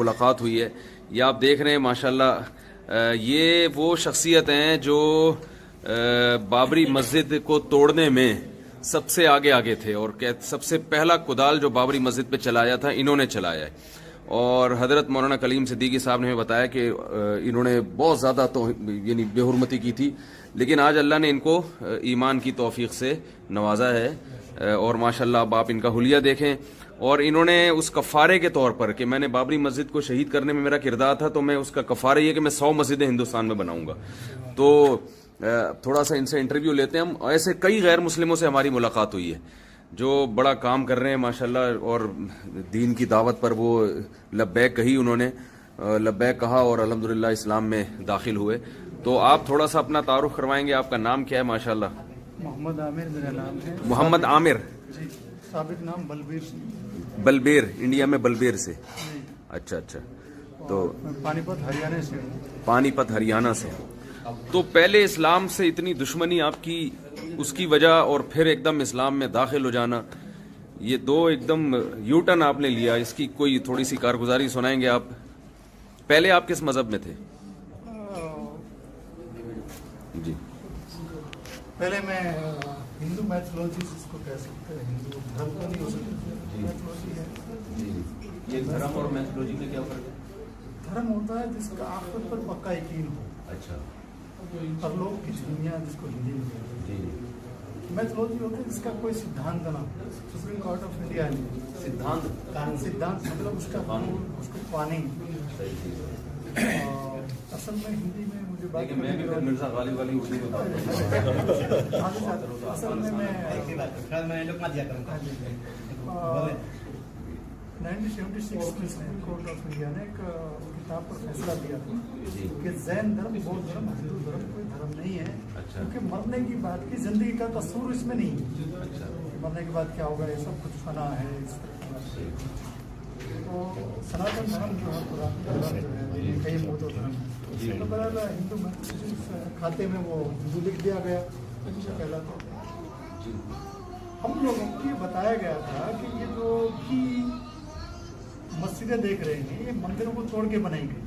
ملاقات ہوئی ہے. یہ آپ دیکھ رہے ہیں ماشاءاللہ یہ وہ شخصیت ہیں جو بابری مسجد کو توڑنے میں سب سے آگے تھے, اور سب سے پہلا کدال جو بابری مسجد پہ چلایا تھا انہوں نے چلایا ہے. اور حضرت مولانا کلیم صدیقی صاحب نے ہمیں بتایا کہ انہوں نے بہت زیادہ یعنی بے حرمتی کی تھی, لیکن آج اللہ نے ان کو ایمان کی توفیق سے نوازا ہے. اور ماشاءاللہ اب آپ ان کا حلیہ دیکھیں. اور انہوں نے اس کفارے کے طور پر کہ میں نے بابری مسجد کو شہید کرنے میں میرا کردار تھا, تو میں اس کا کفارہ یہ کہ میں 100 مسجدیں ہندوستان میں بناؤں گا. تو تھوڑا سا ان سے انٹرویو لیتے ہیں ہم. ایسے کئی غیر مسلموں سے ہماری ملاقات ہوئی ہے جو بڑا کام کر رہے ہیں ماشاءاللہ, اور دین کی دعوت پر وہ لبیک کہی, انہوں نے لبیک کہا اور الحمدللہ اسلام میں داخل ہوئے. تو آپ تھوڑا سا اپنا تعارف کروائیں گے, آپ کا نام کیا ہے؟ ماشاءاللہ محمد عامر میرا نام ہے. محمد عامر جی, سابق نام بلبیر. بلبیر, انڈیا میں بلبیر سے. اچھا اچھا. تو پانی پت ہریانہ سے ہوں. پانی پت ہریانہ سے. تو پہلے اسلام سے اتنی دشمنی آپ کی, اس کی وجہ, اور پھر ایک دم اسلام میں داخل ہو جانا, یہ دو ایک دم یو ٹرن آپ نے لیا, اس کی کوئی تھوڑی سی کارگزاری سنائیں گے آپ؟ پہلے آپ کس مذہب میں تھے؟ جی پہلے میں ہندو میتھولوجی جس کو کہہ سکتے ہیں, ہندو دھرم تو نہیں ہو سکتا, میتھولوجی ہے. یہ دھرم اور میتھولوجی میں کیا فرق ہے؟ دھرم ہوتا ہے جس کا آخرت پر پکا یقین ہو. اچھا. پرلوک کی دنیا جس کو ہندی میں کہتے ہیں. میتھولوجی ہوتا ہے جس کا کوئی سدھانت نہ ہو. سپریم کورٹ آف انڈیا نے سدھانت مطلب اس کا قانون, اس کو قوانین. اصل میں ہندی میں مجھے بات مرزا غالب والی اصل میں 1976 میں کورٹ آف انڈیا نے ایک کتاب پر فیصلہ دیا تھا کہ جین دھرم, بودھ دھرم, ہندو دھرم کوئی دھرم نہیں ہے, کیونکہ مرنے کی بات کی زندگی کا تصور اس میں نہیں ہے. مرنے کے بعد کیا ہوگا, یہ سب کچھ فنا ہے. اس طرح تو سناتن دھرم جو ہے پرانا دھرم جو ہے, کئی بودھ دھرم ہے, تو برابر ہندو کھاتے میں وہ ہندو لکھ دیا گیا. پہلا تو ہم لوگوں کو یہ بتایا گیا تھا کہ یہ جو بھی مسجدیں دیکھ رہے ہیں یہ مندروں کو توڑ کے بنائی گئی.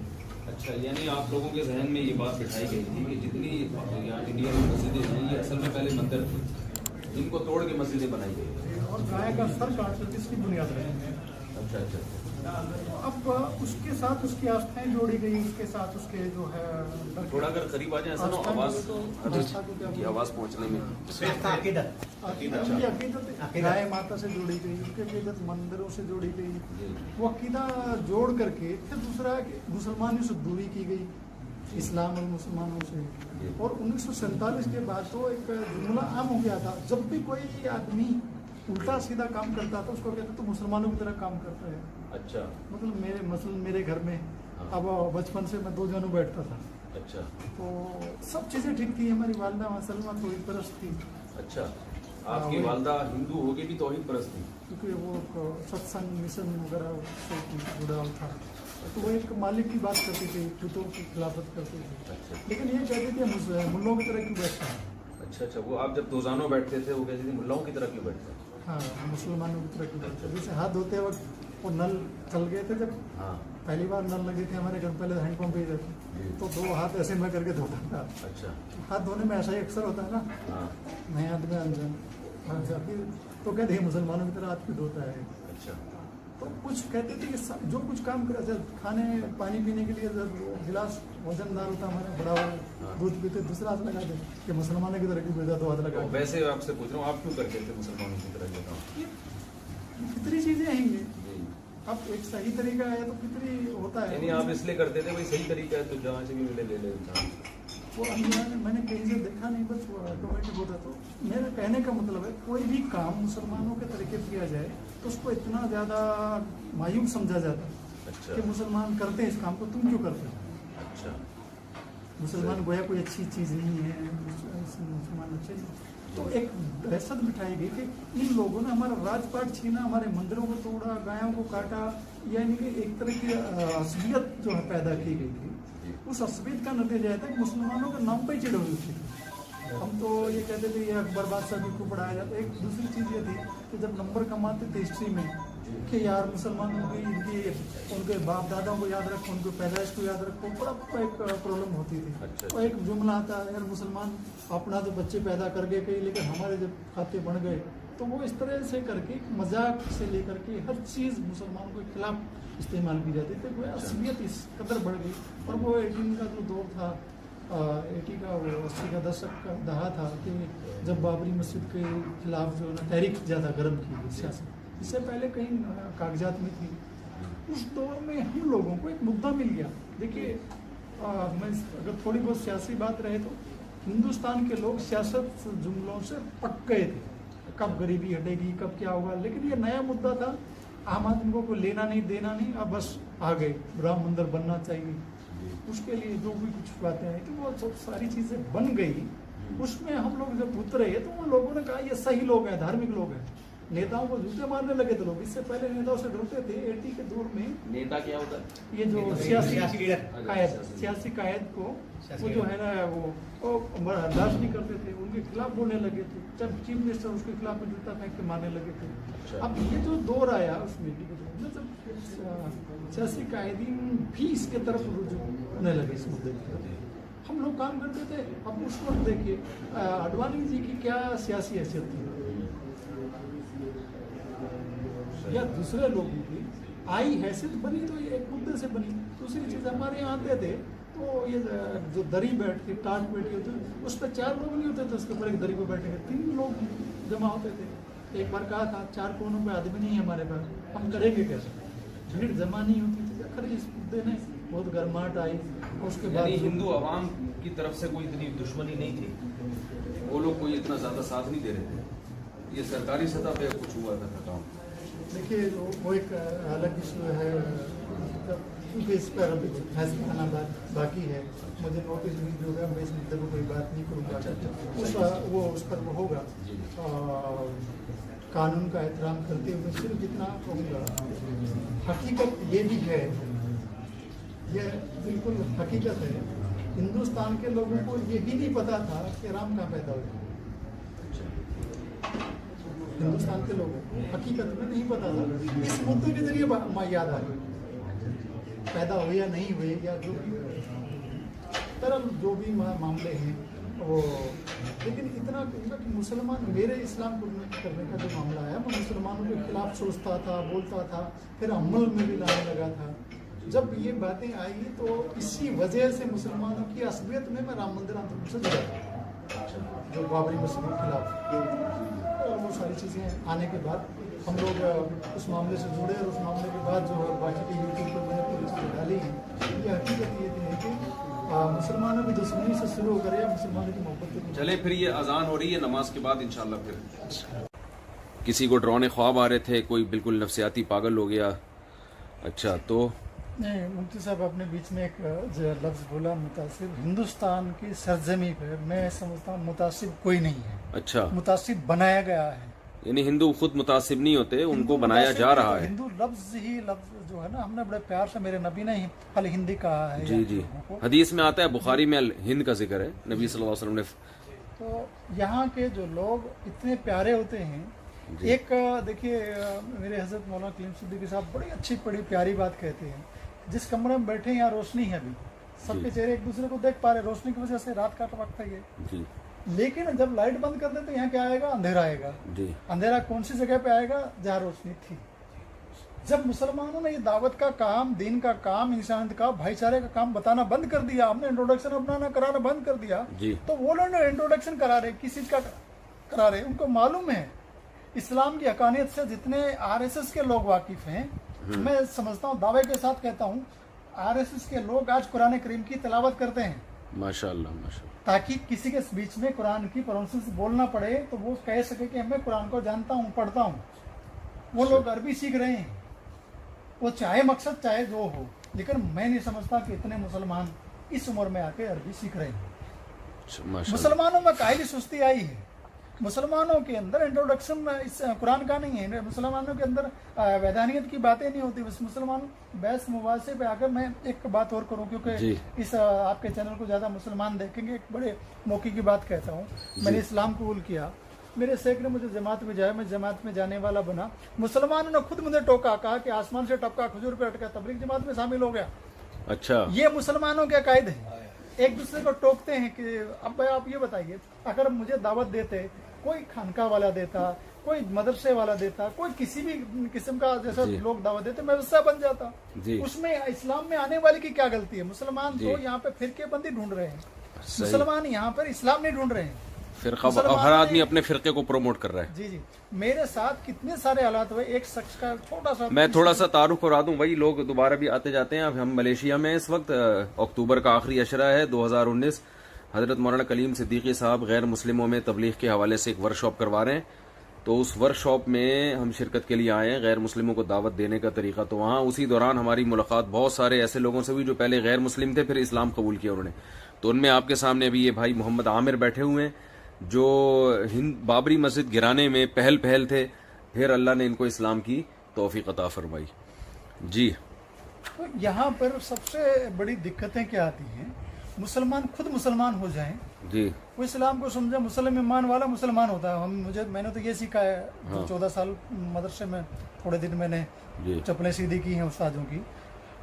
اچھا, یعنی آپ لوگوں کے ذہن میں یہ بات بٹھائی گئی تھی کہ جتنی یہاں انڈیا میں مسجدیں ہیں یہ اصل میں پہلے مندر تھے, جن کو توڑ کے مسجدیں بنائی گئی, اور گائے کا سر کاٹ کر اس کی بنیاد رہے. اچھا اچھا. اب اس کے ساتھ اس کی آستھائیں جوڑی گئی, اس کے ساتھ اس کے جو ہے تھوڑا اگر قریب آ جائیں ایسا نا آواز پہنچنے میں. عقیدت گائے ماتا سے جوڑی گئی, اس کی عقیدت مندروں سے جوڑی گئی. وہ عقیدہ جوڑ کر کے پھر دوسرا مسلمانوں سے دوری کی گئی, اسلام اور مسلمانوں سے. اور 1947 کے بعد تو ایک جملہ عام ہو گیا تھا, جب بھی کوئی آدمی الٹا سیدھا کام کرتا تھا اس کو کہتے تو مسلمانوں کی طرح کام کرتا ہے. اچھا. مطلب میرے گھر میں اب بچپن سے میں 2 جانوں بیٹھتا تھا. اچھا. تو سب چیزیں ٹھیک تھی. ہماری والدہ مسلمہ توحید پرست تھی. اچھا. آپ کی والدہ ہندو ہو کے بھی توحید پرست تھی؟ کیونکہ وہ ستسنگ مشن وغیرہ سے جڑا تھا, تو وہ ایک مالک کی بات کرتی تھی, پتوں کی خلافت کرتی تھی. لیکن یہ کہتے تھے ملوں کی طرح کیوں بیٹھتا ہے. اچھا اچھا. وہ آپ جب دوزانوں بیٹھتے تھے وہ کہتے تھے ملاؤں کی طرح کیوں بیٹھتے ہیں؟ ہاں, مسلمانوں کی طرح کیوں بیٹھتے ہیں. جیسے ہاتھ دھوتے وقت وہ نل چل گئے تھے, جب پہلی بار نل لگے تھے ہمارے گھر, پہلے ہینڈ پمپ ہی رہتے تو 2 ہاتھ ایسے میں کر کے دھوتا تھا. اچھا. ہاتھ دھونے میں ایسا ہی اکثر ہوتا ہے نا, نئے ہاتھ میں انجان تو کہتے ہیں مسلمانوں کی طرح ہاتھ بھی دھوتا ہے. اچھا. تو کچھ کہتے تھے کہ جو کچھ کام کرا جب کھانے پانی پینے کے لیے گلاس وزن دار ہوتا ہمارا بڑا ہوا دودھ پیتے, دوسرا ہاتھ لگا دے کہ مسلمانوں کی طرح کیوں پیتا, 2 ہاتھ لگا. ویسے آپ سے پوچھ رہا ہوں آپ کیوں کرتے تھے مسلمانوں کی طرح یہ کام؟ فطری چیزیں ہیں یہ. اب ایک صحیح طریقہ ہے تو فطری ہوتا ہے. یعنی آپ اس لیے کرتے تھے بھائی صحیح طریقہ ہے تو جہاں سے بھی ملے لے لے انسان. وہ میں نے کہیں سے دیکھا نہیں, بس وہ آٹومیٹک ہوتا. تو میرا کہنے کا مطلب ہے کوئی بھی کام مسلمانوں کے طریقے سے کیا جائے تو اس کو اتنا زیادہ مایوب سمجھا جاتا ہے کہ مسلمان کرتے ہیں اس کام کو, تم کیوں کرتے ہو. اچھا. مسلمان گویا کوئی اچھی چیز نہیں ہے, مسلمان اچھے نہیں. تو ایک دہشت بٹھائی گئی کہ ان لوگوں نے ہمارا راج پاٹ چھینا, ہمارے مندروں کو توڑا, گایوں کو کاٹا, یعنی کہ ایک طرح کی عصبیت جو ہے پیدا کی گئی تھی. اس عصبیت کا نتیجہ ہے کہ مسلمانوں کے نام پہ ہی چڑھ ہوئی تھی. ہم تو یہ کہتے تھے یہ اکبر بادشاہ کو پڑھایا جاتا. ایک دوسری چیز یہ تھی کہ جب نمبر کماتے تھے ہسٹری میں कि यार मुसलमानों की इनकी उनके बाप दादाओं को याद रखो, उनकी पैदाइश को याद रखो, बड़ा एक प्रॉब्लम होती थी। अच्छा। और एक जुमला आता है, यार मुसलमान अपना तो बच्चे पैदा कर गए कई, लेकिन हमारे जब खाते बन गए, तो वो इस तरह से करके मजाक से लेकर के हर चीज़ मुसलमानों के खिलाफ इस्तेमाल की जाती थी। वो असलियत इस कदर बढ़ गई। और वो 18 का जो दौर था, 80 का, वो 80 का दशक का दहा था कि जब बाबरी मस्जिद के खिलाफ जो है ना तहरीक ज़्यादा गर्म की गई सियासत, इससे पहले कहीं कागजात में थी। उस दौर में हम लोगों को एक मुद्दा मिल गया। देखिए, मैं अगर थोड़ी बहुत सियासी बात रहे तो हिंदुस्तान के लोग सियासत जुमलों से पक गए थे, कब गरीबी हटेगी, कब क्या होगा। लेकिन ये नया मुद्दा था, आम आदमी को कोई लेना नहीं देना नहीं, अब बस आ गए राम मंदिर बनना चाहिए, उसके लिए जो भी कुछ बातें आई थी वो सब सारी चीज़ें बन गई। उसमें हम लोग जब उतरे तो उन लोगों ने कहा ये सही लोग हैं, धार्मिक लोग हैं, नेताओं को जूते मारने लगे थे लोग। इससे पहले नेताओं से डरते थे। 80 के दौर में नेता क्या होता है? ये जो सियासी कायद को वो जो है ना वो बर्दाश्त नहीं करते थे, उनके खिलाफ बोलने लगे थे। जब चीफ मिनिस्टर उसके खिलाफ में जूता फेंक के मारने लगे थे। अब ये जो दौर आया उस मीटिंग के दौर में, जब सियासी कायदीन भी इसके तरफ रुजू होने लगे इस मुद्दे पर, हम लोग काम करते थे। अब उस वक्त देखिए अडवाणी जी की क्या सियासी हैसियत थी या दूसरे लोगों की आई हैसियत बनी, तो ये एक मुद्दे से बनी। दूसरी चीज़, हमारे यहाँ आते थे तो ये जो दरी बैठती टाट बैठी होती उस पर 4 लोग नहीं होते थे, उसके ऊपर एक दरी पर बैठे 3 लोग जमा होते थे। एक बार कहा था 4 कोनों पे आदमी नहीं है हमारे पास, हम करेंगे कैसे, भीड़ जमा नहीं होती थी। आखिर इस मुद्दे ने बहुत गर्माहट आई। उसके बाद हिंदू आवाम की तरफ से कोई इतनी दुश्मनी नहीं थी, वो लोग कोई इतना ज़्यादा साथ नहीं दे रहे थे। ये सरकारी सतह पे कुछ हुआ था काम। देखिए वो एक अलग इशू है, क्योंकि इस पर अभी फैसला आना बाकी है। मुझे नोटिस भी होगा, मैं इस मुद्दे पर कोई बात नहीं करूँगा। उस पर वो होगा। कानून का एहतराम करते हुए सिर्फ इतना कहूँगा, हकीकत ये भी है, यह बिल्कुल हकीकत है, हिंदुस्तान के लोगों को यही नहीं पता था कि राम कहाँ पैदा हुए। हिंदुस्तान के लोगों को हकीकत में नहीं पता था। इस मुद्दे के जरिए याद आ गई, पैदा हुए या नहीं हुए या जो भी तरह जो भी मामले हैं वो। लेकिन इतना कहूँगा कि मुसलमान, मेरे इस्लाम करने का जो मामला है, मैं मुसलमानों के खिलाफ सोचता था, बोलता था, फिर अमल में भी लाने लगा था। जब ये बातें आई तो इसी वजह से मुसलमानों की असलियत में मैं राम मंदिर आंदोलन से जुड़ा था, जो बाबरी मस्जिद के खिलाफ। और वो सारी चीज़ें आने के बाद हम लोग उस मामले से जुड़े, और उस मामले के बाद जो बाकी की यूट्यूब पर मैंने पूरी चीज़ें डाली हैं। ये हकीकत ये है कि मुसलमानों की दुश्मनी से शुरू करें या मुसलमानों की मोहब्बत। चले फिर ये अजान हो रही है, नमाज के बाद इंशाल्लाह फिर किसी को डरावने ख्वाब आ रहे थे, कोई बिल्कुल नफसियाती पागल हो गया। अच्छा, तो नहीं, मुफ्ती साहब आपने बीच में एक जो लफ्ज़ बोला मुतासिब, हिंदुस्तान की सरजमी पर मैं समझता हूँ मुतासिब कोई नहीं है। अच्छा, मुतासिब बनाया गया है। यानी हिंदू खुद मुतासिब नहीं होते, उनको बनाया जा रहा है। हिंदू लफ्ज़ जो है ना, हमने बड़े प्यार से, मेरे नबी ने अल हिंदी कहा है। जी जी, हदीस में आता है, बुखारी में अल हिंद का जिक्र है, नबी सल्लल्लाहु अलैहि वसल्लम ने। तो यहाँ के जो लोग इतने प्यारे होते हैं। एक देखिए, मेरे हज़रत मौलाना कलीम सिद्दीकी साहब बड़ी अच्छी बड़ी प्यारी बात कहते हैं, जिस कमरे में बैठे हैं यहाँ रोशनी है, अभी सबके चेहरे एक दूसरे को देख पा रहे, रोशनी की वजह से, रात का वक्त है ये। लेकिन जब लाइट बंद कर देते यहाँ क्या आएगा, अंधेरा आएगा। अंधेरा कौन सी जगह पे आएगा, जहाँ रोशनी थी। जब मुसलमानों ने ये दावत का काम, दीन का काम, इंसानियत का, भाईचारे का काम बताना बंद कर दिया, हमने इंट्रोडक्शन अपनाना कराना बंद कर दिया, तो वो लोग इंट्रोडक्शन करा रहे, किस चीज का करा रहे, उनको मालूम है इस्लाम की हकानियत से जितने आरएसएस के लोग वाकिफ हैं। मैं समझता हूँ, दावे के साथ कहता हूँ, आरएसएस के लोग आज कुरान करीम की तिलावत करते हैं, माशाअल्लाह माशाअल्लाह, ताकि किसी के बीच में कुरान की प्रोनाउंसिएशन बोलना पड़े तो वो कह सके कि मैं कुरान को जानता हूँ, पढ़ता हूँ। वो लोग अरबी सीख रहे हैं, वो चाहे मकसद चाहे जो हो, लेकिन मैं नहीं समझता कि इतने मुसलमान इस उम्र में आके अरबी सीख रहे हैं। मुसलमानों में कायली सुस्ती आई है, मुसलमानों के अंदर इंट्रोडक्शन इस कुरान का नहीं है, मुसलमानों के अंदर वैधानियत की बातें नहीं होती। बस मुसलमान बहस मुबासे पे आकर, मैं एक बात और करूं, क्योंकि इस आपके चैनल को ज़्यादा मुसलमान देखेंगे, एक बड़े मौके की बात कहता हूं। मैंने इस्लाम कबूल किया मेरे शेख ने मुझे जमात में जाया, मैं जमात में जाने वाला बना। मुसलमानों ने खुद मुझे टोका, कहा कि आसमान से टपका खजूर पे अटका, तबलीग जमात में शामिल हो गया। अच्छा, ये मुसलमानों के कायदे हैं, एक दूसरे को टोकते हैं कि अब भाई आप ये बताइए, अगर मुझे दावत देते, कोई खानका वाला देता, कोई मदरसे वाला देता, कोई किसी भी किस्म का जैसा जी। लोग दावत देते, मैं उससे बन जाता। जी। उसमें इस्लाम में आने वाले की क्या गलती है? मुसलमान जी। तो यहाँ पे फिरके बंदी ढूंढ रहे हैं, सही। मुसलमान यहाँ पर इस्लाम नहीं ढूंढ रहे हैं। फिरका, अब मुसलमान हर आदमी ने- अपने फिरके को प्रमोट कर रहा है। जी जी, मेरे साथ कितने सारे हालात हुए। एक शख्स का छोटा सा, मैं थोड़ा सा तारुफ करा दूं, वही लोग दोबारा भी आते जाते हैं। अब हम मलेशिया में इस वक्त अक्टूबर का आखिरी अशरा है 2019। हजरत मौलाना कलीम सिद्दीकी साहब गैर मुस्लिमों में तबलीग के हवाले से एक वर्कशॉप करवा रहे हैं, तो उस वर्कशॉप में हम शिरकत के लिए आए हैं, गैर मुस्लिमों को दावत देने का तरीका। तो वहाँ उसी दौरान हमारी मुलाकात बहुत सारे ऐसे लोगों से हुई जो पहले गैर मुस्लिम थे, फिर इस्लाम कबूल किया उन्होंने। तो उनमें आपके सामने अभी ये भाई मोहम्मद आमिर बैठे हुए हैं, जो बाबरी मस्जिद गिराने में पहल थे, फिर अल्लाह ने इनको इस्लाम की तौफीक अता फरमाई। जी, तो यहाँ पर सबसे बड़ी दिक्कतें क्या आती हैं? मुसलमान खुद मुसलमान हो जाएं, जी, वो इस्लाम को समझे, मुसलमान ईमान वाला मुसलमान होता है। मैंने तो ये सीखा है, जो 14 साल मदरसे में थोड़े दिन मैंने जी, चप्पलें सीधी की हैं उस्तादों की।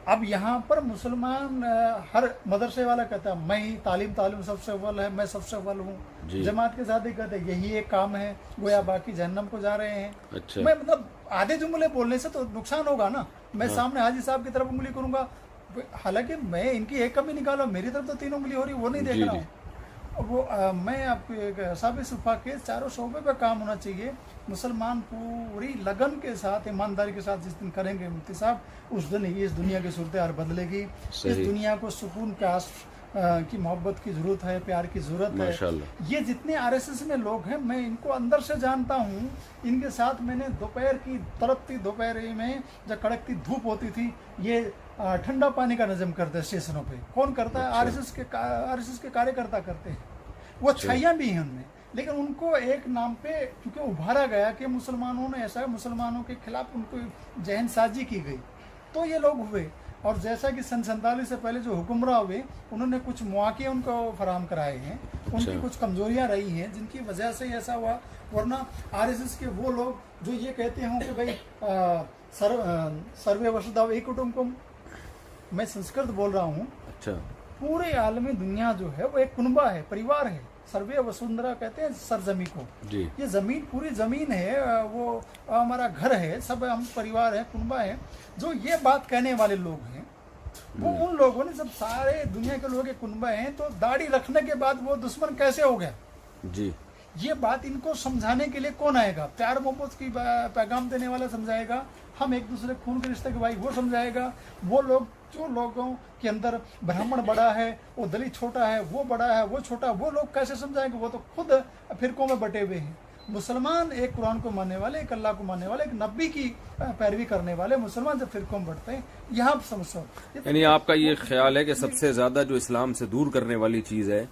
अब यहाँ पर मुसलमान हर मदरसे वाला कहता है मैं ही तालीम सबसे अव्वल है, मैं सबसे अव्वल जी। हूँ। जमात के साथ ही कहते हैं यही एक काम है, गोया बाकी जहन्नम को जा रहे हैं। अच्छा, मैं मतलब आधे जुमले बोलने से तो नुकसान होगा ना। मैं सामने हाजी साहब की तरफ उंगली करूंगा, हालांकि मैं इनकी एक कमी निकालो, मेरी तरफ तो 3 उंगली हो रही, वो नहीं देख जी, रहा जी। हूँ। वो मैं आपके साबित सुफा के चारों शोबे पे काम होना चाहिए। मुसलमान पूरी लगन के साथ, ईमानदारी के साथ जिस दिन करेंगे मुफ्ती साहब, उस दिन ही इस दुनिया की सूरत हाल बदलेगी। इस सही। दुनिया को सुकून के की मोहब्बत की जरूरत है, प्यार की जरूरत है। माशाल्लाह। ये जितने आरएसएस में लोग हैं, मैं इनको अंदर से जानता हूँ। इनके साथ मैंने दोपहर की तड़पती दोपहर में जब कड़कती धूप होती थी, ये ठंडा पानी का नज़म करते हैं स्टेशनों पे। कौन करता है? आरएसएस के कार्यकर्ता करते हैं। वो छाइयाँ भी हैं उनमें, लेकिन उनको एक नाम पे क्योंकि उभारा गया कि मुसलमानों ने ऐसा है, मुसलमानों के खिलाफ उनको जहन साजी की गई, तो ये लोग हुए। और जैसा कि सन 47 से पहले जो हुक्मरां हुए, उन्होंने कुछ मौके उनको फराहम कराए हैं, उनकी कुछ कमजोरियां रही हैं जिनकी वजह से ऐसा हुआ। वरना आरएसएस के वो लोग जो ये कहते हों कि भाई सर्वे वसुधैव कुटुम्बकम, मैं संस्कृत बोल रहा हूँ, अच्छा, पूरे आलमी दुनिया जो है वो एक कुनबा है, परिवार है। सर्वे वसुंधरा कहते हैं सरजमी को। जी, ये जमीन पूरी जमीन है, वो हमारा घर है, सब हम परिवार है, कुनबा है। जो ये बात कहने वाले लोग हैं, वो उन लोगों ने, जब सारे दुनिया के लोग एक कुनबा हैं, तो दाढ़ी रखने के बाद वो दुश्मन कैसे हो गया? जी, ये बात इनको समझाने के लिए कौन आएगा? प्यार मोहब्बत की पैगाम देने वाला समझाएगा, हम एक दूसरे खून के रिश्ते के भाई वो समझाएगा। वो लोग जो लोगों के अंदर ब्राह्मण बड़ा है, वो दलित छोटा है, वो बड़ा है, वो छोटा, वो लोग कैसे समझाएंगे? वो तो खुद फिरकों में बटे हुए हैं। मुसलमान एक कुरान को मानने वाले, एक अल्लाह को मानने वाले, एक नबी की पैरवी करने वाले मुसलमान जब फिरकों में बढ़ते हैं, यहाँ आप समझो। यानी आपका ये ख्याल है कि सबसे ज्यादा जो इस्लाम से दूर करने वाली चीज है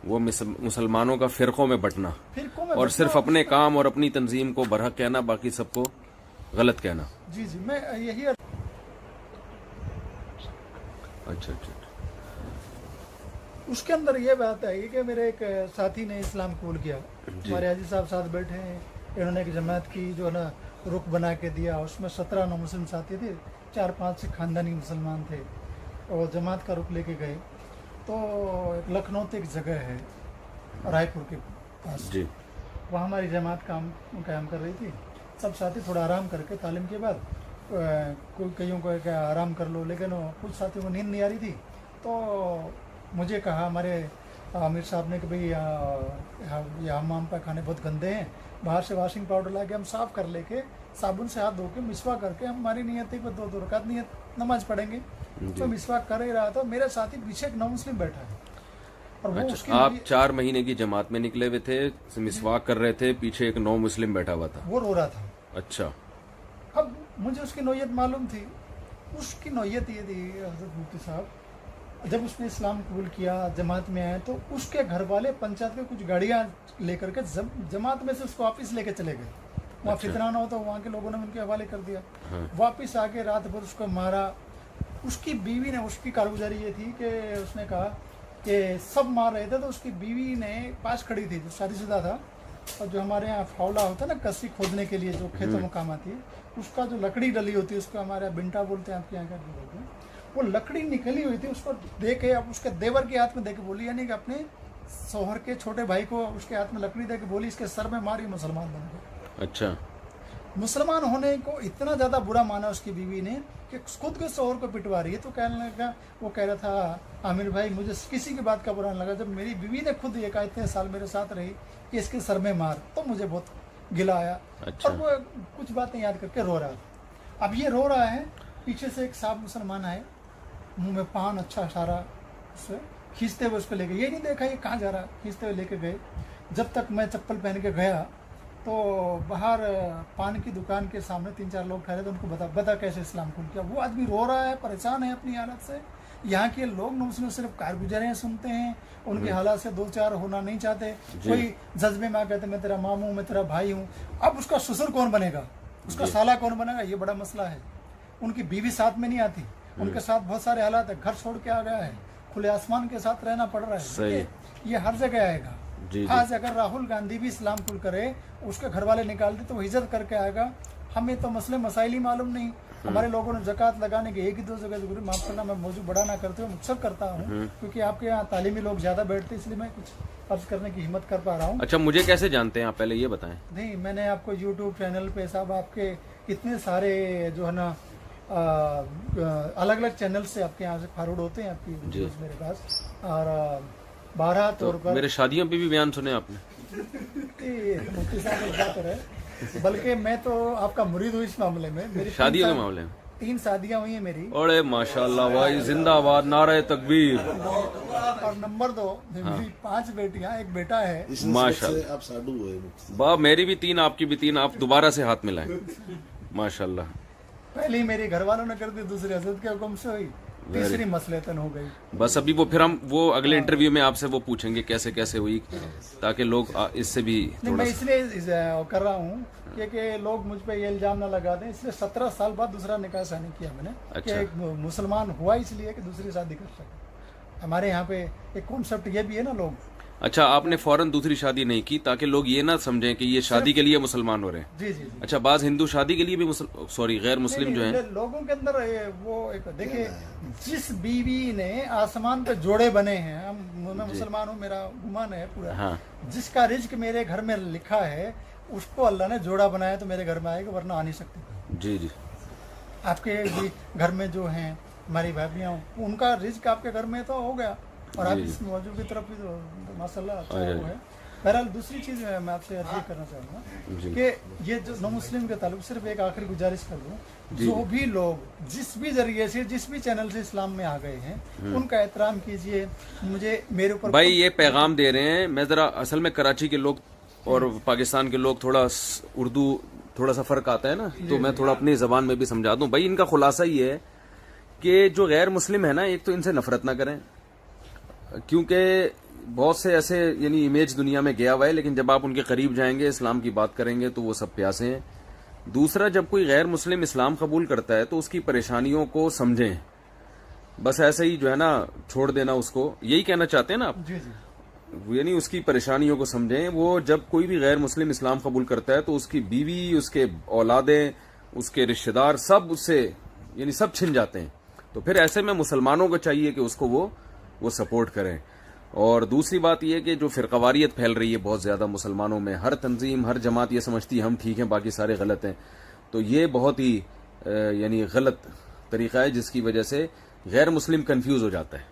वो मुसलमानों का फिरकों में बटना, फिरकों में और बटना, सिर्फ अपने काम और अपनी तंजीम को बरहक कहना, बाकी सबको गलत कहना। जी जी, मैं यही अच्छा, अच्छा, उसके अंदर ये बात है कि मेरे एक साथी ने इस्लाम कबूल किया, हमारे हाजी साहब साथ बैठे हैं, इन्होंने एक जमात की जो है ना रुख बना के दिया। उसमें 17 नौ मुस्लिम साथी थे, 4-5 से खानदानी मुसलमान थे, और जमात का रुख लेके गए। तो एक लखनऊ एक जगह है रायपुर के पास, जी, वहाँ हमारी जमात कायम कर रही थी। सब साथी थोड़ा आराम करके तालीम के बाद, कोई कईयों को क्या आराम कर लो, लेकिन कुछ साथियों को नींद नहीं आ रही थी। तो मुझे कहा हमारे आमिर साहब ने कि भाई ये हमाम पैखाने बहुत गंदे हैं, बाहर से वॉशिंग पाउडर ला के हम साफ़ कर लेके साबुन से हाथ धो के मिसवा करके हमारी नियत थी कि 2 रकात नियत नमाज पढ़ेंगे। तो मिसवा कर ही रहा था, मेरे साथी पीछे एक नौ मुस्लिम बैठा है, और वो अच्छा। उसकी आप 4 महीने की जमात में निकले हुए थे, मिसवाक कर रहे थे, पीछे एक नौ मुस्लिम बैठा हुआ था, वो रो रहा था। अच्छा, अब मुझे उसकी नौयत मालूम थी। उसकी नौयत ये थी हज़रत मुफ्ती साहब, जब उसने इस्लाम कबूल किया, जमात में आए, तो उसके घर वाले पंचायत में कुछ गाड़ियाँ लेकर के जमात में से उसको वापस लेके चले गए। वहाँ फितना ना हो तो वहाँ के लोगों ने उनके हवाले कर दिया। वापस आके रात भर उसको मारा। उसकी बीवी ने, उसकी कारगुजारी ये थी कि उसने कहा कि सब मार रहे थे, तो उसकी बीवी ने पास खड़ी थी, जो शादीशुदा था, और जो हमारे यहाँ फावला होता है ना, कस्सी खोदने के लिए जो खेतों में काम आती है, उसका जो लकड़ी डली होती है, उसको हमारे यहाँ बिंटा बोलते हैं, आपके यहाँ क्या बोलते हैं, वो लकड़ी निकली हुई थी, उसको दे के अब उसके देवर के हाथ में दे के बोली, यानी कि अपने शोहर के छोटे भाई को उसके हाथ में लकड़ी दे के बोली, इसके सर में मारी, मुसलमान बन गए। अच्छा। मुसलमान होने को इतना ज़्यादा बुरा माना उसकी बीवी ने कि खुद के शोहर को पिटवा रही है। तो कहने लगा, वो कह रहा था आमिर भाई, मुझे किसी की बात का बुरा नहीं लगा, जब मेरी बीवी ने खुद ये कहा, इतने साल मेरे साथ रही कि इसके सर में मार, तो मुझे बहुत गिला आया। अच्छा। और वो कुछ बातें याद करके रो रहा था। अब ये रो रहा है, पीछे से एक साफ मुसलमान आए, मुंह में पान अच्छा सारा उससे खींचते हुए उसको लेके, ये नहीं देखा ये कहाँ जा रहा, खींचते हुए लेके गए। जब तक मैं चप्पल पहन के गया तो बाहर पान की दुकान के सामने 3-4 लोग ठहरे, तो उनको बता कैसे इस्लाम कबूल किया। वो आदमी रो रहा है, परेशान है अपनी हालत से। यहाँ के लोग मुस्लिम सिर्फ कारगुजारियाँ सुनते हैं, उनकी हालत से 2-4 होना नहीं चाहते। कोई जज्बे में कहते मैं तेरा मामू, मैं तेरा भाई हूँ। अब उसका ससुर कौन बनेगा, उसका साला कौन बनेगा, ये बड़ा मसला है। उनकी बीवी साथ में नहीं आती, उनके साथ बहुत सारे हालात है, घर छोड़ के आ गया है, खुले आसमान के साथ रहना पड़ रहा है। ये हर जगह आएगा। आज अगर राहुल गांधी भी इस्लाम कबूल करे, उसके घर वाले निकाल दे, तो वो हिजरत करके आएगा। हमें तो मसले मसाइल ही मालूम नहीं। हमारे लोगों ने ज़कात लगाने की 1-2 जगह जरूरी, माफ करना मैं मौजूद बड़ा ना करते हुए मुझसे करता हूँ, क्योंकि आपके यहाँ तालीमी लोग ज़्यादा बैठते, इसलिए मैं कुछ अर्ज करने की हिम्मत कर पा रहा हूँ। अच्छा, मुझे कैसे जानते हैं आप, पहले ये बताएं। नहीं, मैंने आपको यूट्यूब चैनल पे साहब, आपके इतने सारे जो है ना अलग अलग चैनल से आपके यहाँ से फॉरवर्ड होते हैं आपकी वीडियोस मेरे पास, और 12 तौर पर मेरे शादियों पे भी बयान सुने आपने। मुफ्ती साहब एक बात है, बल्कि मैं तो आपका मुरीद हूँ इस मामले में। मेरी शादियों के मामले में 3 शादियाँ हुई हैं मेरी। अरे माशाल्लाह भाई, जिंदाबाद, नारे तकबीर। और नंबर 2, मेरी 5 बेटियाँ, 1 बेटा है। माशाल्लाह, आप साधु हुए। वाह, मेरी भी 3, आपकी भी 3, आप दोबारा से हाथ मिलाएं। माशाल्लाह। पहली मेरी घर वालों ने कर दी, दूसरी हजरत के हुक्म से हुई, तीसरी मसलेतन हो गई। बस अभी वो फिर हम वो अगले इंटरव्यू में आपसे वो पूछेंगे कैसे कैसे हुई, ताकि लोग इससे भी नहीं, मैं इसलिए कर रहा हूँ कि लोग मुझ पे ये इल्जाम ना लगा दें, इसलिए 17 साल बाद दूसरा निकाह शादी किया मैंने। अच्छा। कि एक मुसलमान हुआ इसलिए कि दूसरी शादी कर सके। हमारे यहाँ पे एक कॉन्सेप्ट ये भी है ना लोग। अच्छा, आपने फौरन दूसरी शादी नहीं की ताकि लोग ये ना समझें कि ये शादी के लिए मुसलमान हो रहे हैं। जी जी। अच्छा, बाज हिंदू शादी के लिए भी गैर मुस्लिम जो हैं। लोगों के अंदर वो एक देखिए, जिस बीवी ने आसमान पे जोड़े बने हैं, मैं मुसलमान हूँ, मेरा गुमान है पूरा। हाँ। जिसका रिज्क मेरे घर में लिखा है, उसको अल्लाह ने जोड़ा बनाया तो मेरे घर में आएगा, वरना आ नहीं सकते। जी जी। आपके भी घर में जो हैं हमारी भाभियाँ, उनका रिज्क आपके घर में तो हो गया, और आप इस मौजूद की तरफ भी तो माशाल्लाह अच्छा वो है। बहरहाल दूसरी चीज़ मैं आपसे अर्ज करना चाहूँगा कि ये जो नॉन मुस्लिम के ताल्लुक, सिर्फ एक आखिरी गुजारिश कर दूँ, जो भी लोग जिस भी जरिए से, जिस भी चैनल से इस्लाम में आ गए हैं, उनका एहतराम कीजिए। मुझे मेरे ऊपर भाई ये पैगाम दे रहे हैं। मैं जरा, असल में कराची के लोग और पाकिस्तान के लोग थोड़ा उर्दू थोड़ा सा फर्क आता है ना, तो मैं थोड़ा अपनी जबान में भी समझा दूं। भाई इनका खुलासा ये है कि जो गैर मुस्लिम है ना, एक तो इनसे नफरत ना करें, क्योंकि बहुत से ऐसे यानी इमेज दुनिया में गया हुआ है, लेकिन जब आप उनके करीब जाएंगे, इस्लाम की बात करेंगे, तो वो सब प्यासे हैं। दूसरा, जब कोई गैर मुस्लिम इस्लाम कबूल करता है तो उसकी परेशानियों को समझें, बस ऐसे ही जो है ना छोड़ देना उसको, यही कहना चाहते हैं ना आप। जी जी। यानी उसकी परेशानियों को समझें। वो जब कोई भी गैर मुस्लिम इस्लाम कबूल करता है तो उसकी बीवी, उसके औलादें, उसके रिश्तेदार सब उससे यानी सब छिन जाते हैं। तो फिर ऐसे में मुसलमानों को चाहिए कि उसको वो सपोर्ट करें। और दूसरी बात यह कि जो फिरकवारियत फैल रही है बहुत ज़्यादा मुसलमानों में, हर तंजीम, हर जमात ये समझती है हम ठीक हैं, बाकी सारे गलत हैं, तो ये बहुत ही यानी गलत तरीका है, जिसकी वजह से गैर मुस्लिम कंफ्यूज हो जाता है।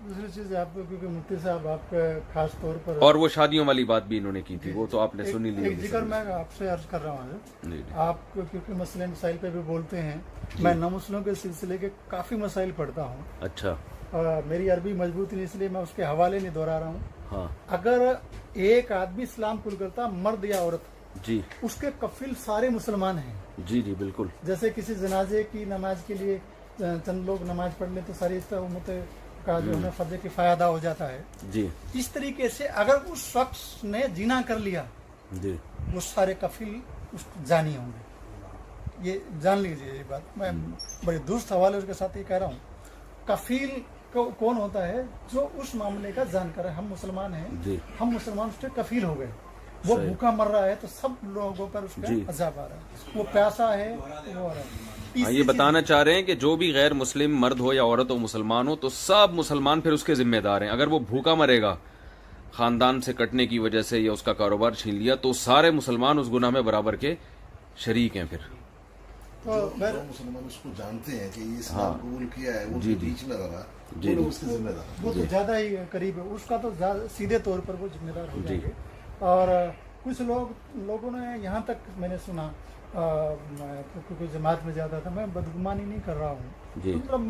दूसरी चीज़ आपको, क्योंकि मुफ्ती साहब आप खास तौर पर, और वो शादियों वाली बात भी इन्होंने की थी, वो तो आपने सुनी ली। एक जिक्र मैं आपसे अर्ज कर रहा हूँ, आप क्योंकि मसले मसाइल पे भी बोलते हैं, मैं न मुस्लिमों के सिलसिले के काफ़ी मसाइल पढ़ता हूँ। अच्छा। मेरी अरबी मजबूत नहीं, इसलिए मैं उसके हवाले नहीं दोहरा रहा हूँ। हाँ। अगर एक आदमी इस्लाम कबूल करता, मर्द या औरत जी, उसके कफिल सारे मुसलमान हैं। जी जी बिल्कुल। जैसे किसी जनाजे की नमाज के लिए चंद लोग नमाज पढ़ ले तो सारी उम्मत का जो है फर्ज किफाया अदा हो जाता है। जी। इस तरीके से अगर उस शख्स ने जिना कर लिया, जी, वो सारे कफिल उस जानी होंगे। ये जान लीजिए, ये बात मैं बड़े दुरुस्त हवाले के साथ ये कह रहा हूँ। कफील कौन होता है? जो उस मामले का जानकार है। हम मुसलमान हैं, हम मुसलमान उसके कफील हो गए। वो भूखा मर रहा है तो सब लोगों पर उसका जी। अजाब आ रहा है, वो प्यासा है वो हो रहा है। हाँ, तीसरी ये बताना चाह रहे हैं कि जो भी गैर मुस्लिम मर्द हो या औरत हो, मुसलमान हो, तो सब मुसलमान फिर उसके जिम्मेदार हैं। अगर वो भूखा मरेगा खानदान से कटने की वजह से या उसका कारोबार छीन लिया, तो सारे मुसलमान उस गुनाह में बराबर के शरीक हैं। फिर तो जो मुसलमान उसको जानते हैं कि ये इस्लाम कबूल किया है, वो बीच में रहा, वो लोग उसके जिम्मेदार हैं। वो तो ज्यादा ही करीब है उसका, तो सीधे तौर पर वो जिम्मेदार हो जाएंगे। और कुछ लोगों ने यहाँ तक मैंने सुना, क्योंकि जमात में जाता था, मैं बदगुमानी नहीं कर रहा हूँ, मतलब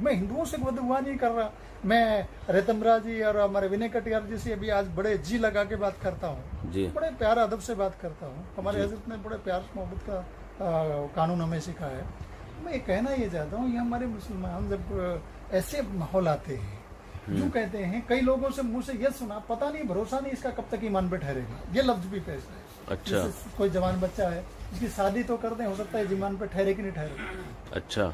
मैं हिंदुओं से बदगुमानी नहीं कर रहा, मैं रेतमरा जी और हमारे विनय कटियार जी से अभी आज बड़े जी लगा के बात करता हूँ, बड़े प्यार अदब से बात करता हूँ। हमारे हजरत ने बड़े प्यार मोहब्बत का कानून हमें सिखाया है। मैं ये कहना ये चाहता हूँ, ये हमारे मुसलमान जब ऐसे माहौल आते हैं, यूँ कहते हैं, कई लोगों से मुंह से ये सुना, पता नहीं भरोसा नहीं इसका कब तक ईमान पे ठहरेगा, ये लफ्ज भी पेश है। अच्छा, कोई जवान बच्चा है, इसकी शादी तो कर दें, हो सकता है ईमान पे ठहरे कि नहीं ठहरे। अच्छा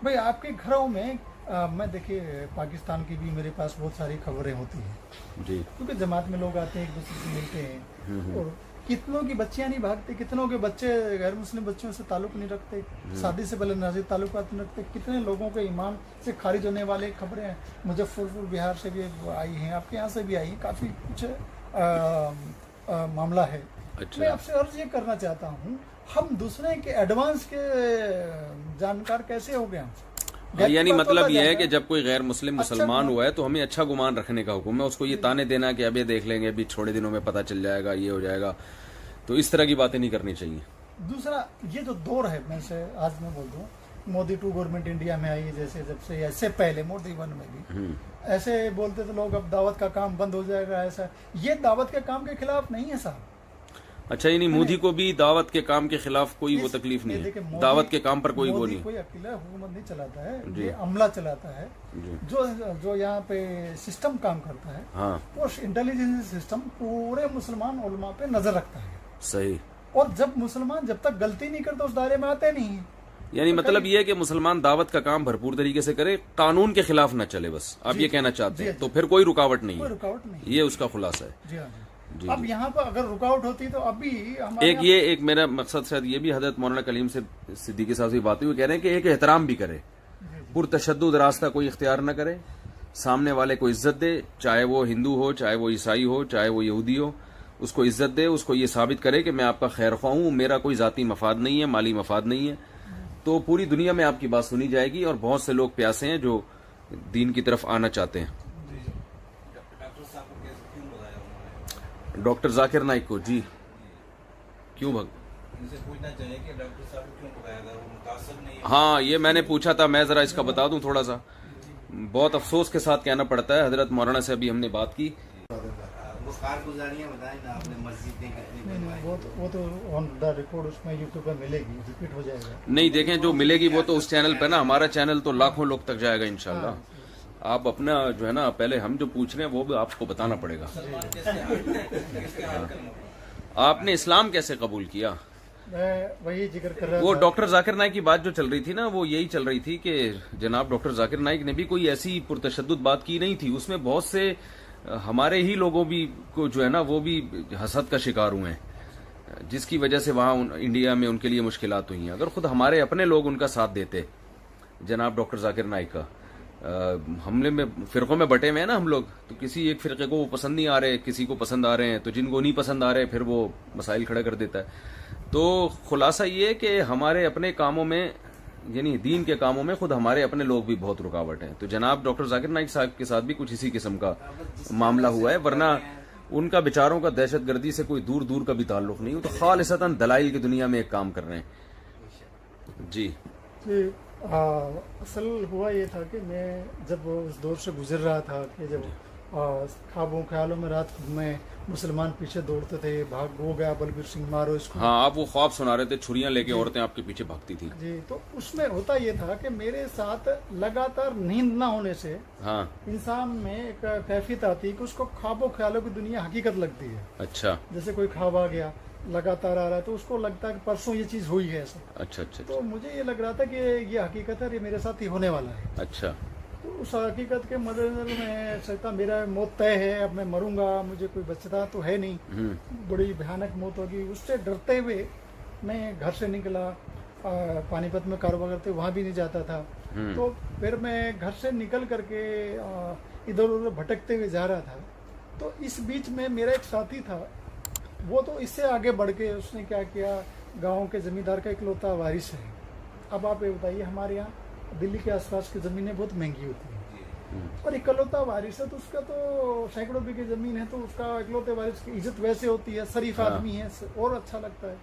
भाई आपके घरों में मैं देखिए पाकिस्तान की भी मेरे पास बहुत सारी खबरें होती हैं जी, क्योंकि जमात में लोग आते हैं, एक दूसरे से मिलते हैं, और कितनों की बच्चियां नहीं भागते, कितनों के बच्चे गैर मुस्लिम बच्चों से ताल्लुक नहीं रखते, शादी से पहले नाज़िक ताल्लुकात नहीं रखते, कितने लोगों के ईमान से खारिज होने वाले खबरें मुजफ्फरपुर बिहार से भी आई हैं, आपके यहाँ से भी आई हैं, काफ़ी कुछ मामला है। अच्छा। मैं आपसे अर्ज ये करना चाहता हूँ, हम दूसरे के एडवांस के जानकार कैसे हो गए हमसे? यानी मतलब ये है कि जब कोई गैर मुस्लिम मुसलमान हुआ है तो हमें अच्छा गुमान रखने का हुक्म है, उसको ये ताने देना कि अभी देख लेंगे, अभी थोड़े दिनों में पता चल जाएगा, ये हो जाएगा, तो इस तरह की बातें नहीं करनी चाहिए। दूसरा ये जो दौर है, मैं से आज मैं बोल दूं, मोदी 2 गवर्नमेंट इंडिया में आई है, जैसे जब से ऐसे पहले मोदी 1 में भी ऐसे बोलते थे लोग, अब दावत का काम बंद हो जाएगा, ऐसा, ये दावत के काम के खिलाफ नहीं है साहब। अच्छा, यानी मोदी को भी दावत के काम के खिलाफ कोई वो तकलीफ नहीं है, दावत के काम पर कोई वो नहीं, कोई अकेला हुकूमत नहीं चलाता है, ये अमला चलाता है, जो यहाँ पे सिस्टम काम करता है, हाँ, वो इंटेलिजेंस सिस्टम पूरे मुसलमान उलमा पे नजर रखता है। सही। और जब मुसलमान जब तक गलती नहीं करते उस दायरे में आते नहीं है। यानी मतलब ये है कि मुसलमान दावत का काम भरपूर तरीके से करे, कानून के खिलाफ न चले, बस आप ये कहना चाहते हैं, तो फिर कोई रुकावट नहीं है, ये उसका खुलासा है। जी हाँ जी। अब यहाँ पर अगर रुकावट होती तो अभी एक मेरा मकसद शायद ये भी, हजरत मौलाना कलीम से सिद्दीकी साहब से बात हुई, कह रहे हैं कि एक एहतराम भी करे, पुरतशद्दुद रास्ता कोई इख्तियार न करे, सामने वाले को इज्जत दे, चाहे वो हिंदू हो, चाहे वो ईसाई हो, चाहे वो यहूदी हो, उसको इज्जत दे, उसको ये साबित करे कि मैं आपका खैर ख्वाह हूँ, मेरा कोई जाती मफाद नहीं है, माली मफाद नहीं है, तो पूरी दुनिया में आपकी बात सुनी जाएगी और बहुत से लोग प्यासे हैं जो दीन की तरफ आना चाहते हैं। डॉक्टर जाकिर नाइक को जी क्यों इनसे पूछना चाहिए कि डॉक्टर साहब क्यों बताया था, वो मुतासिर नहीं है। हाँ, ये मैंने पूछा था, मैं जरा इसका बता दूं थोड़ा सा, बहुत अफसोस के साथ कहना पड़ता है, हजरत मौलाना से अभी हमने बात की, वो कारगुजारियां बताएं ना आपने, मस्जिदें कितनी बनवाई, वो तो ऑन द रिकॉर्ड उसमें यूट्यूब पे मिलेगी, रिपीट हो जाएगा। नहीं देखें, जो मिलेगी वो तो उस चैनल पे ना, हमारा चैनल तो लाखों लोग तक जाएगा इंशाल्लाह। आप अपना जो है ना, पहले हम जो पूछ रहे हैं वो भी आपको बताना पड़ेगा। आपने इस्लाम कैसे कबूल किया? मैं वही जिक्र कर रहा वो था। डॉक्टर जाकिर नाइक की बात जो चल रही थी ना, वो यही चल रही थी कि जनाब डॉक्टर जाकिर नाइक ने भी कोई ऐसी पुरतशद्दुद बात की नहीं थी, उसमें बहुत से हमारे ही लोगों भी को जो है ना, वो भी हसद का शिकार हुए हैं, जिसकी वजह से वहाँ इंडिया में उनके लिए मुश्किलात हुई हैं। अगर खुद हमारे अपने लोग उनका साथ देते, जनाब डॉक्टर जाकिर नाइक का, हमले में फिरकों में बटे हुए हैं ना हम लोग, तो किसी एक फिरके को वो पसंद नहीं आ रहे, किसी को पसंद आ रहे हैं, तो जिनको नहीं पसंद आ रहे फिर वो मसाइल खड़े कर देता है। तो खुलासा ये है कि हमारे अपने कामों में, यानी दीन के कामों में खुद हमारे अपने लोग भी बहुत रुकावट हैं। तो जनाब डॉक्टर जाकिर नाइक साहब के साथ भी कुछ इसी किस्म का मामला हुआ है, वरना उनका बेचारों का दहशतगर्दी से कोई दूर दूर का भी ताल्लुक नहीं हो, तो खालिसतन दलाइल की दुनिया में एक काम कर रहे हैं जी। असल हुआ ये था कि मैं जब उस दौर से गुजर रहा था कि जब ख्वाबों ख्यालों में रात में मुसलमान पीछे दौड़ते थे, भाग हो गया बलबीर सिंह मारो इसको, हाँ, आप वो ख्वाब सुना रहे थे, छुरियां लेके औरतें आपके पीछे भागती थी जी। तो उसमें होता ये था कि मेरे साथ लगातार नींद ना होने से हाँ, इंसान में एक कैफियत आती है कि उसको ख्वाबों ख्यालों की दुनिया हकीकत लगती है। अच्छा जैसे कोई ख्वाब आ गया लगातार आ रहा है तो उसको लगता है कि परसों ये चीज हुई है ऐसा। अच्छा अच्छा तो मुझे ये लग रहा था कि ये हकीकत है, ये मेरे साथ ही होने वाला है। अच्छा। तो उस हकीकत के मद्देनजर मैं सोचता मेरा मौत तय है, अब मैं मरूंगा, मुझे कोई बचता तो है नहीं, बड़ी भयानक मौत होगी। उससे डरते हुए मैं घर से निकला, पानीपत में कारोबार करते वहाँ भी नहीं जाता था। तो फिर मैं घर से निकल करके इधर उधर भटकते हुए जा रहा था। तो इस बीच में मेरा एक साथी था, वो तो इससे आगे बढ़ के उसने क्या किया, गांव के जमींदार का इकलौता वारिस है। अब आप ये बताइए, हमारे यहाँ दिल्ली के आसपास की ज़मीनें बहुत महंगी होती हैं और इकलौता वारिस है तो उसका तो सैकड़ों बीघे ज़मीन है, तो उसका इकलौते वारिस की इज्जत वैसे होती है, शरीफ आदमी है और अच्छा लगता है।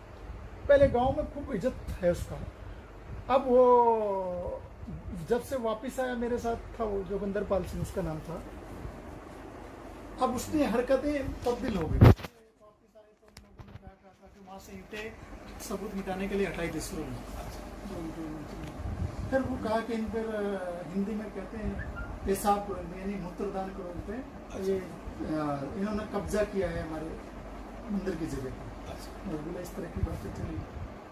पहले गांव में खूब इज्जत है उसका। अब वो जब से वापस आया, मेरे साथ था वो जोगिंदर पाल सिंह उसका नाम था, अब उसने हरकतें तब्दील हो गई। वापस आए तो उन लोगों ने क्या कहा कि वहाँ से ईंटें सबूत मिटाने के लिए हटाई थी शुरू में। फिर वो कहा कि इन पर हिंदी में कहते हैं पेशाब कुरंत, यानी मूत्रदान कुरंत पे ये इन्होंने कब्जा किया है हमारे मंदिर की जगह पर, बोला इस तरह की बातें चली।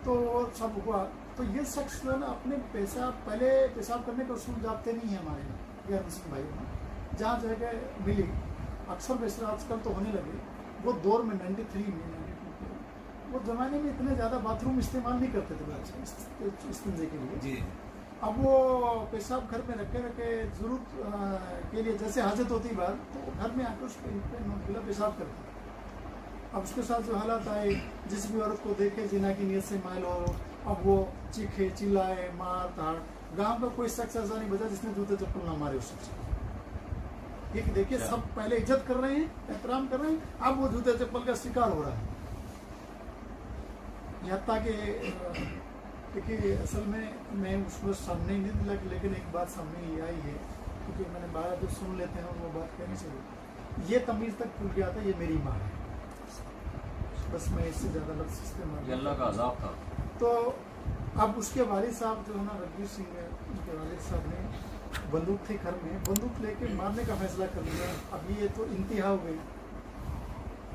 तो सब हुआ। तो ये शख्स जो है ना, अपने पहले पेशाब करने के उसूल जाते नहीं है हमारे यहाँ गैर मुस्लिम भाइयों में, जहाँ जगह मिली अक्सर वैसे आजकल तो होने लगे। वो दौर में 93 में 92 वो जमाने में इतने ज़्यादा बाथरूम इस्तेमाल नहीं करते थे इस्तेंजे के लिए जी। अब वो पेशाब घर में रखे जरूरत के लिए, जैसे हाजत होती बार, तो घर में आकर उस पर पेशाब करते। अब उसके साथ जो हालात आए, जिस भी औरत को देखे जिना की नीयत से माइल हो, अब वो चीखे चिल्लाए मार धाड़। गांव का कोई शख्स ऐसा नहीं बचा जिसने जूते चप्पल ना मारे उस शख्स को। ये देखिए, सब पहले इज्जत कर रहे हैं, एहतराम कर रहे हैं, अब वो जूते चप्पल का शिकार हो रहा है। यहाँ तक देखिए, असल में मैं उसको सामने ही नहीं दिला, लेकिन एक बात सामने ये आई है, क्योंकि मैंने बारह जो सुन लेते हैं वो बात कहनी चाहिए। ये तमीज़ तक भूल गया था, ये मेरी माँ है, बस मैं इससे ज़्यादा लफ्ज़ इस्तेमाल, अल्लाह का अज़ाब था। तो अब उसके वालिद साहब जो है ना, रघुवीर सिंह है, उनके वालिद साहब ने बंदूक थी घर में, बंदूक लेके मारने का फैसला कर लिया। अब ये तो इंतहा हो गई।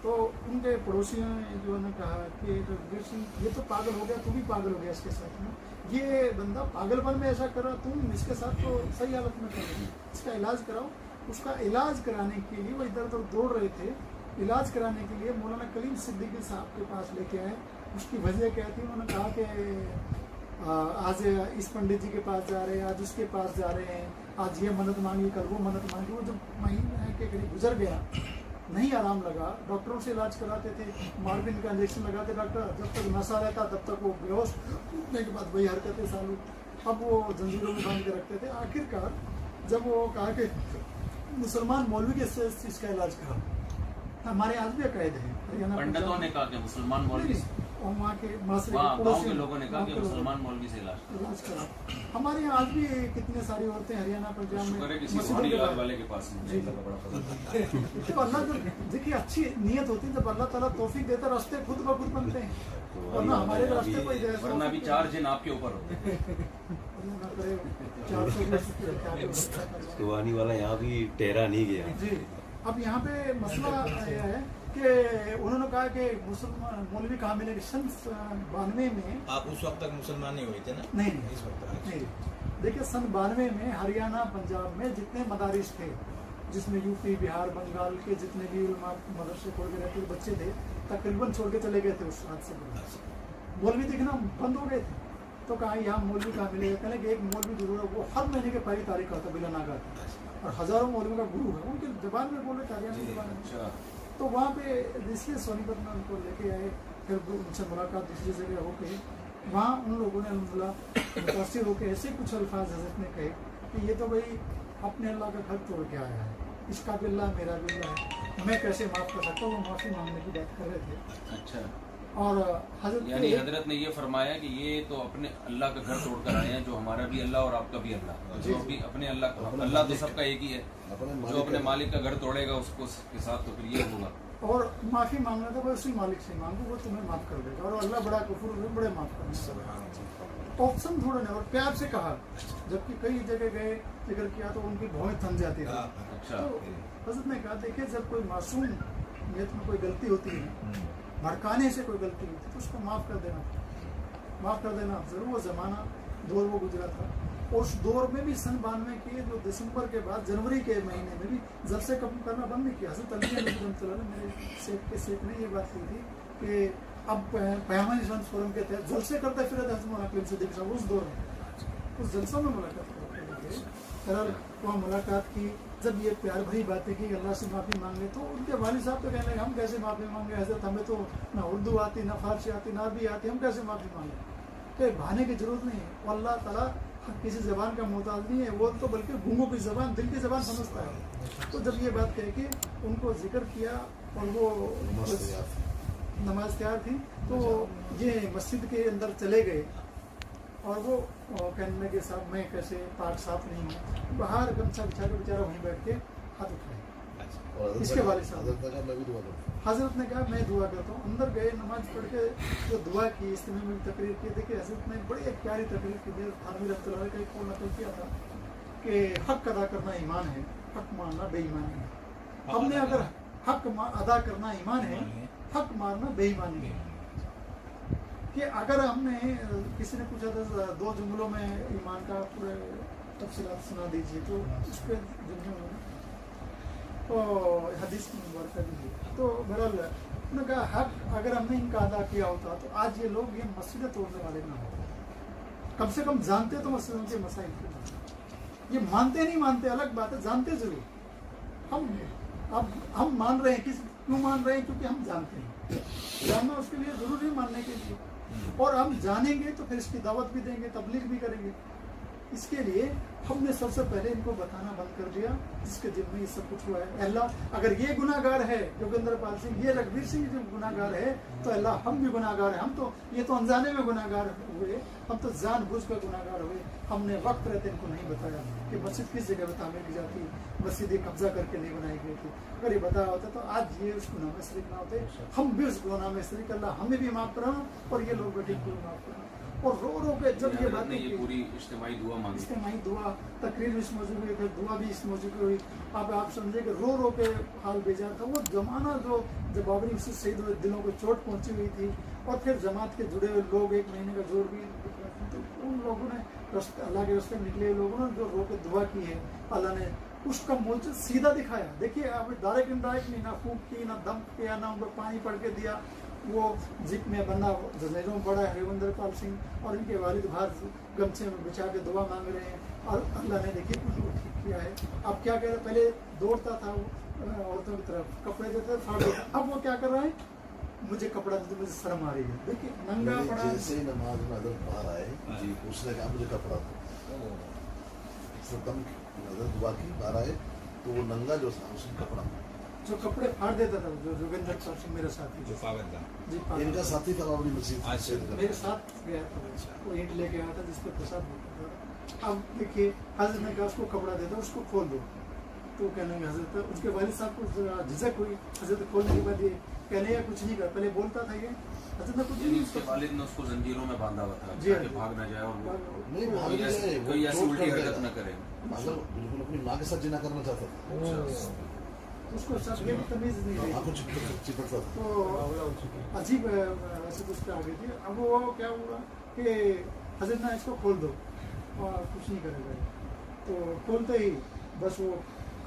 तो उनके पड़ोसियों ने जो ने कहा कि रघुवीर सिंह ये तो पागल हो गया, तू भी पागल हो गया इसके साथ में, ये बंदा पागलपन में ऐसा कर रहा, तुम इसके साथ तो सही हालत में कर रहे, इसका इलाज कराओ। उसका इलाज कराने के लिए वो इधर उधर दौड़ रहे थे। इलाज कराने के लिए मौलाना कलीम सिद्दीकी साहब के पास लेके आए। उसकी वजह क्या थी, उन्होंने कहा कि आज इस पंडित जी के पास जा रहे हैं, आज उसके पास जा रहे हैं, आज ये मन्नत मांगी, कल वो मन्नत मांगी। वो जब महीने के करीब गुजर गया, नहीं आराम लगा, डॉक्टरों से इलाज कराते थे, मार्बिन का इंजेक्शन लगाते डॉक्टर, जब तक नशा रहता तब तक वो बेहोश होने के बाद वही हरकतें चालू। अब वो जंजीरों में बांध के रखते थे। आखिरकार जब वो कहा कि मुसलमान मौलवी के से इस चीज़ का इलाज करा, हमारे आज भी अकायद है, पंडितों ने कहा कि मुसलमान मौलवी, और वहाँ के गाँव के लोगों ने कहा कि मुसलमान मौलवी से इलाज करा। हमारे यहाँ आज भी कितने सारी औरतें हरियाणा पंजाब में वाले के पास तो अल्लाह जो देखिए अच्छी नीयत होती है, जब अल्लाह ताला तौफीक देता है, रास्ते खुद ब खुद बनते हैं। वरना हमारे रास्ते कोई वरना भी 4 जिन आपके ऊपर होते। सुवानी वाला यहाँ भी ठहरा नहीं गया जी। अब यहाँ पे मसला यह है कि उन्होंने कहा कि मुसलमान मौलवी कहाँ मिलेंगे। सन 92 में आप उस वक्त तक मुसलमान नहीं हुए थे ना? नहीं, इस वक्त नहीं। देखिए, सन 92 में हरियाणा पंजाब में जितने मदारिस थे, जिसमें यूपी बिहार बंगाल के जितने भी मदरसे छोड़ के रहते बच्चे थे, तकरीबन छोड़ के चले गए थे उस हादसे में। मौलवी दिखना बंद हो गए थे। तो कहा यहाँ मौलवी कहाँ मिलेगा? कहने कि एक मौलवी जरूर है, वो हर महीने के पहली तारीख का था, बिला नागा था, और हजारों मौलवियों का गुरु है, उनकी जबान में बोल रहे थे, हरियाणा की जबान में। तो वहाँ पे इसलिए सोनीपत में उनको लेके आए, फिर उनसे मुलाकात दूसरी जगह हो गई। वहाँ उन लोगों ने अल्हम्दुलिल्लाह मुतासिर होकर ऐसे कुछ अल्फाज हज़रत ने कहे कि ये तो भाई अपने अल्लाह का घर तोड़ के आया है, इसका भी अल्लाह मेरा भी अल्लाह है, मैं कैसे माफ़ कर सकता हूँ। वो माफ़ी मांगने की बात कर रहे थे। अच्छा। और यानी हजरत ने ये फरमाया कि ये तो अपने अल्लाह का घर तोड़कर आए हैं, जो हमारा भी अल्लाह और आपका भी अल्लाह, जो भी अपने अल्लाह तो सबका एक ही है, जो अपने मालिक का घर तोड़ेगा उसको के साथ तो फिर ये होगा। और माफ़ी मांगना था, वो उसी मालिक से मांगो, वो तुम्हें माफ़ कर देगा, और अल्लाह बड़ा गफूर है, बड़े माफ़ करने। ऑप्शन थोड़ा नहीं, और प्यार से कहा। जबकि कई जगह गए, जिक्र किया तो उनकी भौएं थम जाती थी। अच्छा। तो हज़रत ने कहा, देखिए जब कोई मासूम नियत में कोई गलती होती है, भड़काने से कोई गलती होती है, तो उसको माफ़ कर देना, माफ़ कर देना जरूर। वो ज़माना दौर वो गुजरा था, और उस दौर में भी सन 92 के जो दिसंबर के बाद जनवरी के महीने में भी जलसे कम करना बंद नहीं किया। हज़रत अली ने मेरे शेख ने ये बात की थी कि अब पैगम्बर इस्लाम फोरम के तहत जलसे करते फिर हज़रत मौलाना कलीम सिद्दीकी साहब उस दौर में उस जलसों में मुलाकात करते थे। वहाँ मुलाकात की, जब ये प्यार भरी बातें की अल्लाह से माफ़ी मांगे तो उनके वालिद साहब तो कहने लगे हम कैसे माफ़ी मांगे हज़रत, हमें तो ना उर्दू आती ना फारसी आती ना अरबी आती, हम कैसे माफ़ी मांगे। तो बहाने की जरूरत नहीं है। और अल्लाह ताला किसी ज़बान का मोहताज नहीं है, वो तो बल्कि गूंगों की ज़बान दिल की ज़बान समझता है। तो जब ये बात कह के उनको जिक्र किया और वो नमाज तैयार थी तो ये मस्जिद के अंदर चले गए और वो कहने लगे साहब मैं कैसे पाक साफ नहीं हूँ, बाहर गमछा बिछा के बेचारा वहीं बैठ के हाथ उठाए। इसके वालिद साहब हजरत ने कहा मैं दुआ करता हूँ। अंदर गए, नमाज पढ़ के जो दुआ की, इस्तेमाल में तकरीर की। देखिए हजरत ने बड़ी एक प्यारी तकरीर की थी, थानवी रहमतुल्लाह का एक नकल किया था कि हक अदा करना ईमान है, हक मानना बेईमानी है। हमने अगर हक अदा करना ईमान है, हक मारना बेईमानी है। कि अगर हमने, किसी ने पूछा था 2 जुमलों में ईमान का पूरे तफसीलात सुना दीजिए, तो उस पर जुमलों में तो हदीस मुबारक दी। तो बहरहाल उन्होंने कहा हक अगर हमने इनका अदा किया होता तो आज ये लोग ये मस्जिदें तोड़ने वाले ना होते, कम से कम जानते तो मस्जिदों के मसाइल के। ये मानते नहीं मानते अलग बात है, जानते जरूर। हम मान रहे हैं, क्यों मान रहे हैं? क्योंकि हम जानते हैं। जानना उसके लिए जरूरी है मानने के लिए, और हम जानेंगे तो फिर इसकी दावत भी देंगे, तबलीग भी करेंगे। इसके लिए हमने सबसे पहले इनको बताना बंद कर दिया जिसके दिल में ये सब कुछ हुआ है। अल्लाह अगर ये गुनाहगार है जोगिंदर पाल सिंह, ये रघुवीर सिंह जो गुनाहगार है, तो अल्लाह हम भी गुनाहगार हैं। हम तो ये तो अनजाने में गुनाहगार हुए, हम तो जानबूझ कर गुनाहगार हुए। हमने वक्त रहते इनको नहीं बताया कि मस्जिद किस जगह पर तामीर की जाती, मस्जिद कब्जा करके नहीं बनाई गई थी। अगर ये बताया होता तो आज ये उस गुनाह में शरीक ना होते, हम भी उस गुनाह में शरीक। अल्लाह हमें भी माफ़ कराना और ये लोग बैठे को माफ़ कराना। और रो रो के जब ये बातें की, पूरी इज्तिमाई दुआ मांगी, इज्तिमाई दुआ, तकरीर भी इस मौजू में, फिर दुआ भी इस मौजू की हुई। आप समझे कि रो रो के हाल बेजार था। वो जमाना जो जब बाबरी मस्जिद शहीद हुए, दिलों को चोट पहुंची हुई थी, और फिर जमात के जुड़े हुए लोग 1 महीने का जोर भी, तो उन लोगों ने अल्लाह के रास्ते में निकले हुए लोगों ने जो रो के दुआ की है, अल्लाह ने उसका मौजूद सीधा दिखाया। देखिए अब डायरेक्ट इनडायरेक्ट नहीं, ना फूक की, ना दम किया, ना उनको पानी पड़ के दिया। वो जिप में बंदा जनेरों में पड़ा है रघुवीर पाल सिंह, और इनके वालिद बाहर गमछे में बिछा के दुआ मांग रहे हैं, और अल्लाह ने देखिए उनको ठीक किया है। अब क्या कह रहे, पहले दौड़ता था वो औरतों की तरफ, कपड़े देता था, अब वो क्या कर रहा है, मुझे कपड़ा दे, मुझे शर्म आ रही है। देखिए नंगा पड़ा, जैसे ही नमाज में अदब बाहर आए जी, उसने कहा मुझे कपड़ा दो, दम दुआ की बाहर आए तो वो नंगा जो था उसने कपड़ा, जो कपड़े फाड़ देता था, जो जोगिंदर पाल सिंह मेरा साथी, जो पागल था जी इनका साथी था बाबरी मस्जिद मेरे साथ गया था, वो ईंट लेके आया था जिस पर प्रसाद होता था। अब देखिए हजरत ने कहा उसको कपड़ा दे दो, उसको खोल दो, तो कहने लगे हजरत, उसके वालिद साहब को झिझक हुई। हजरत खोलने के बाद ये कहने कुछ नहीं कर, पहले बोलता था ये, हजरत ने कुछ नहीं, उसके वालिद ने उसको जंजीरों में बांधा हुआ था जी, ताकि भाग ना जाए और वो नहीं भाग जाए, कोई ऐसी उल्टी हरकत न करे। मतलब बिल्कुल अपनी माँ के साथ जिना करना चाहता था, उसको सब ये तमीज नहीं रही, आंखों चिपटता था। तो अजीब ऐसे कुछ आ गई थी। अब वो क्या हुआ कि हजरत ना इसको खोल दो और कुछ नहीं करेगा, तो खोलते ही बस वो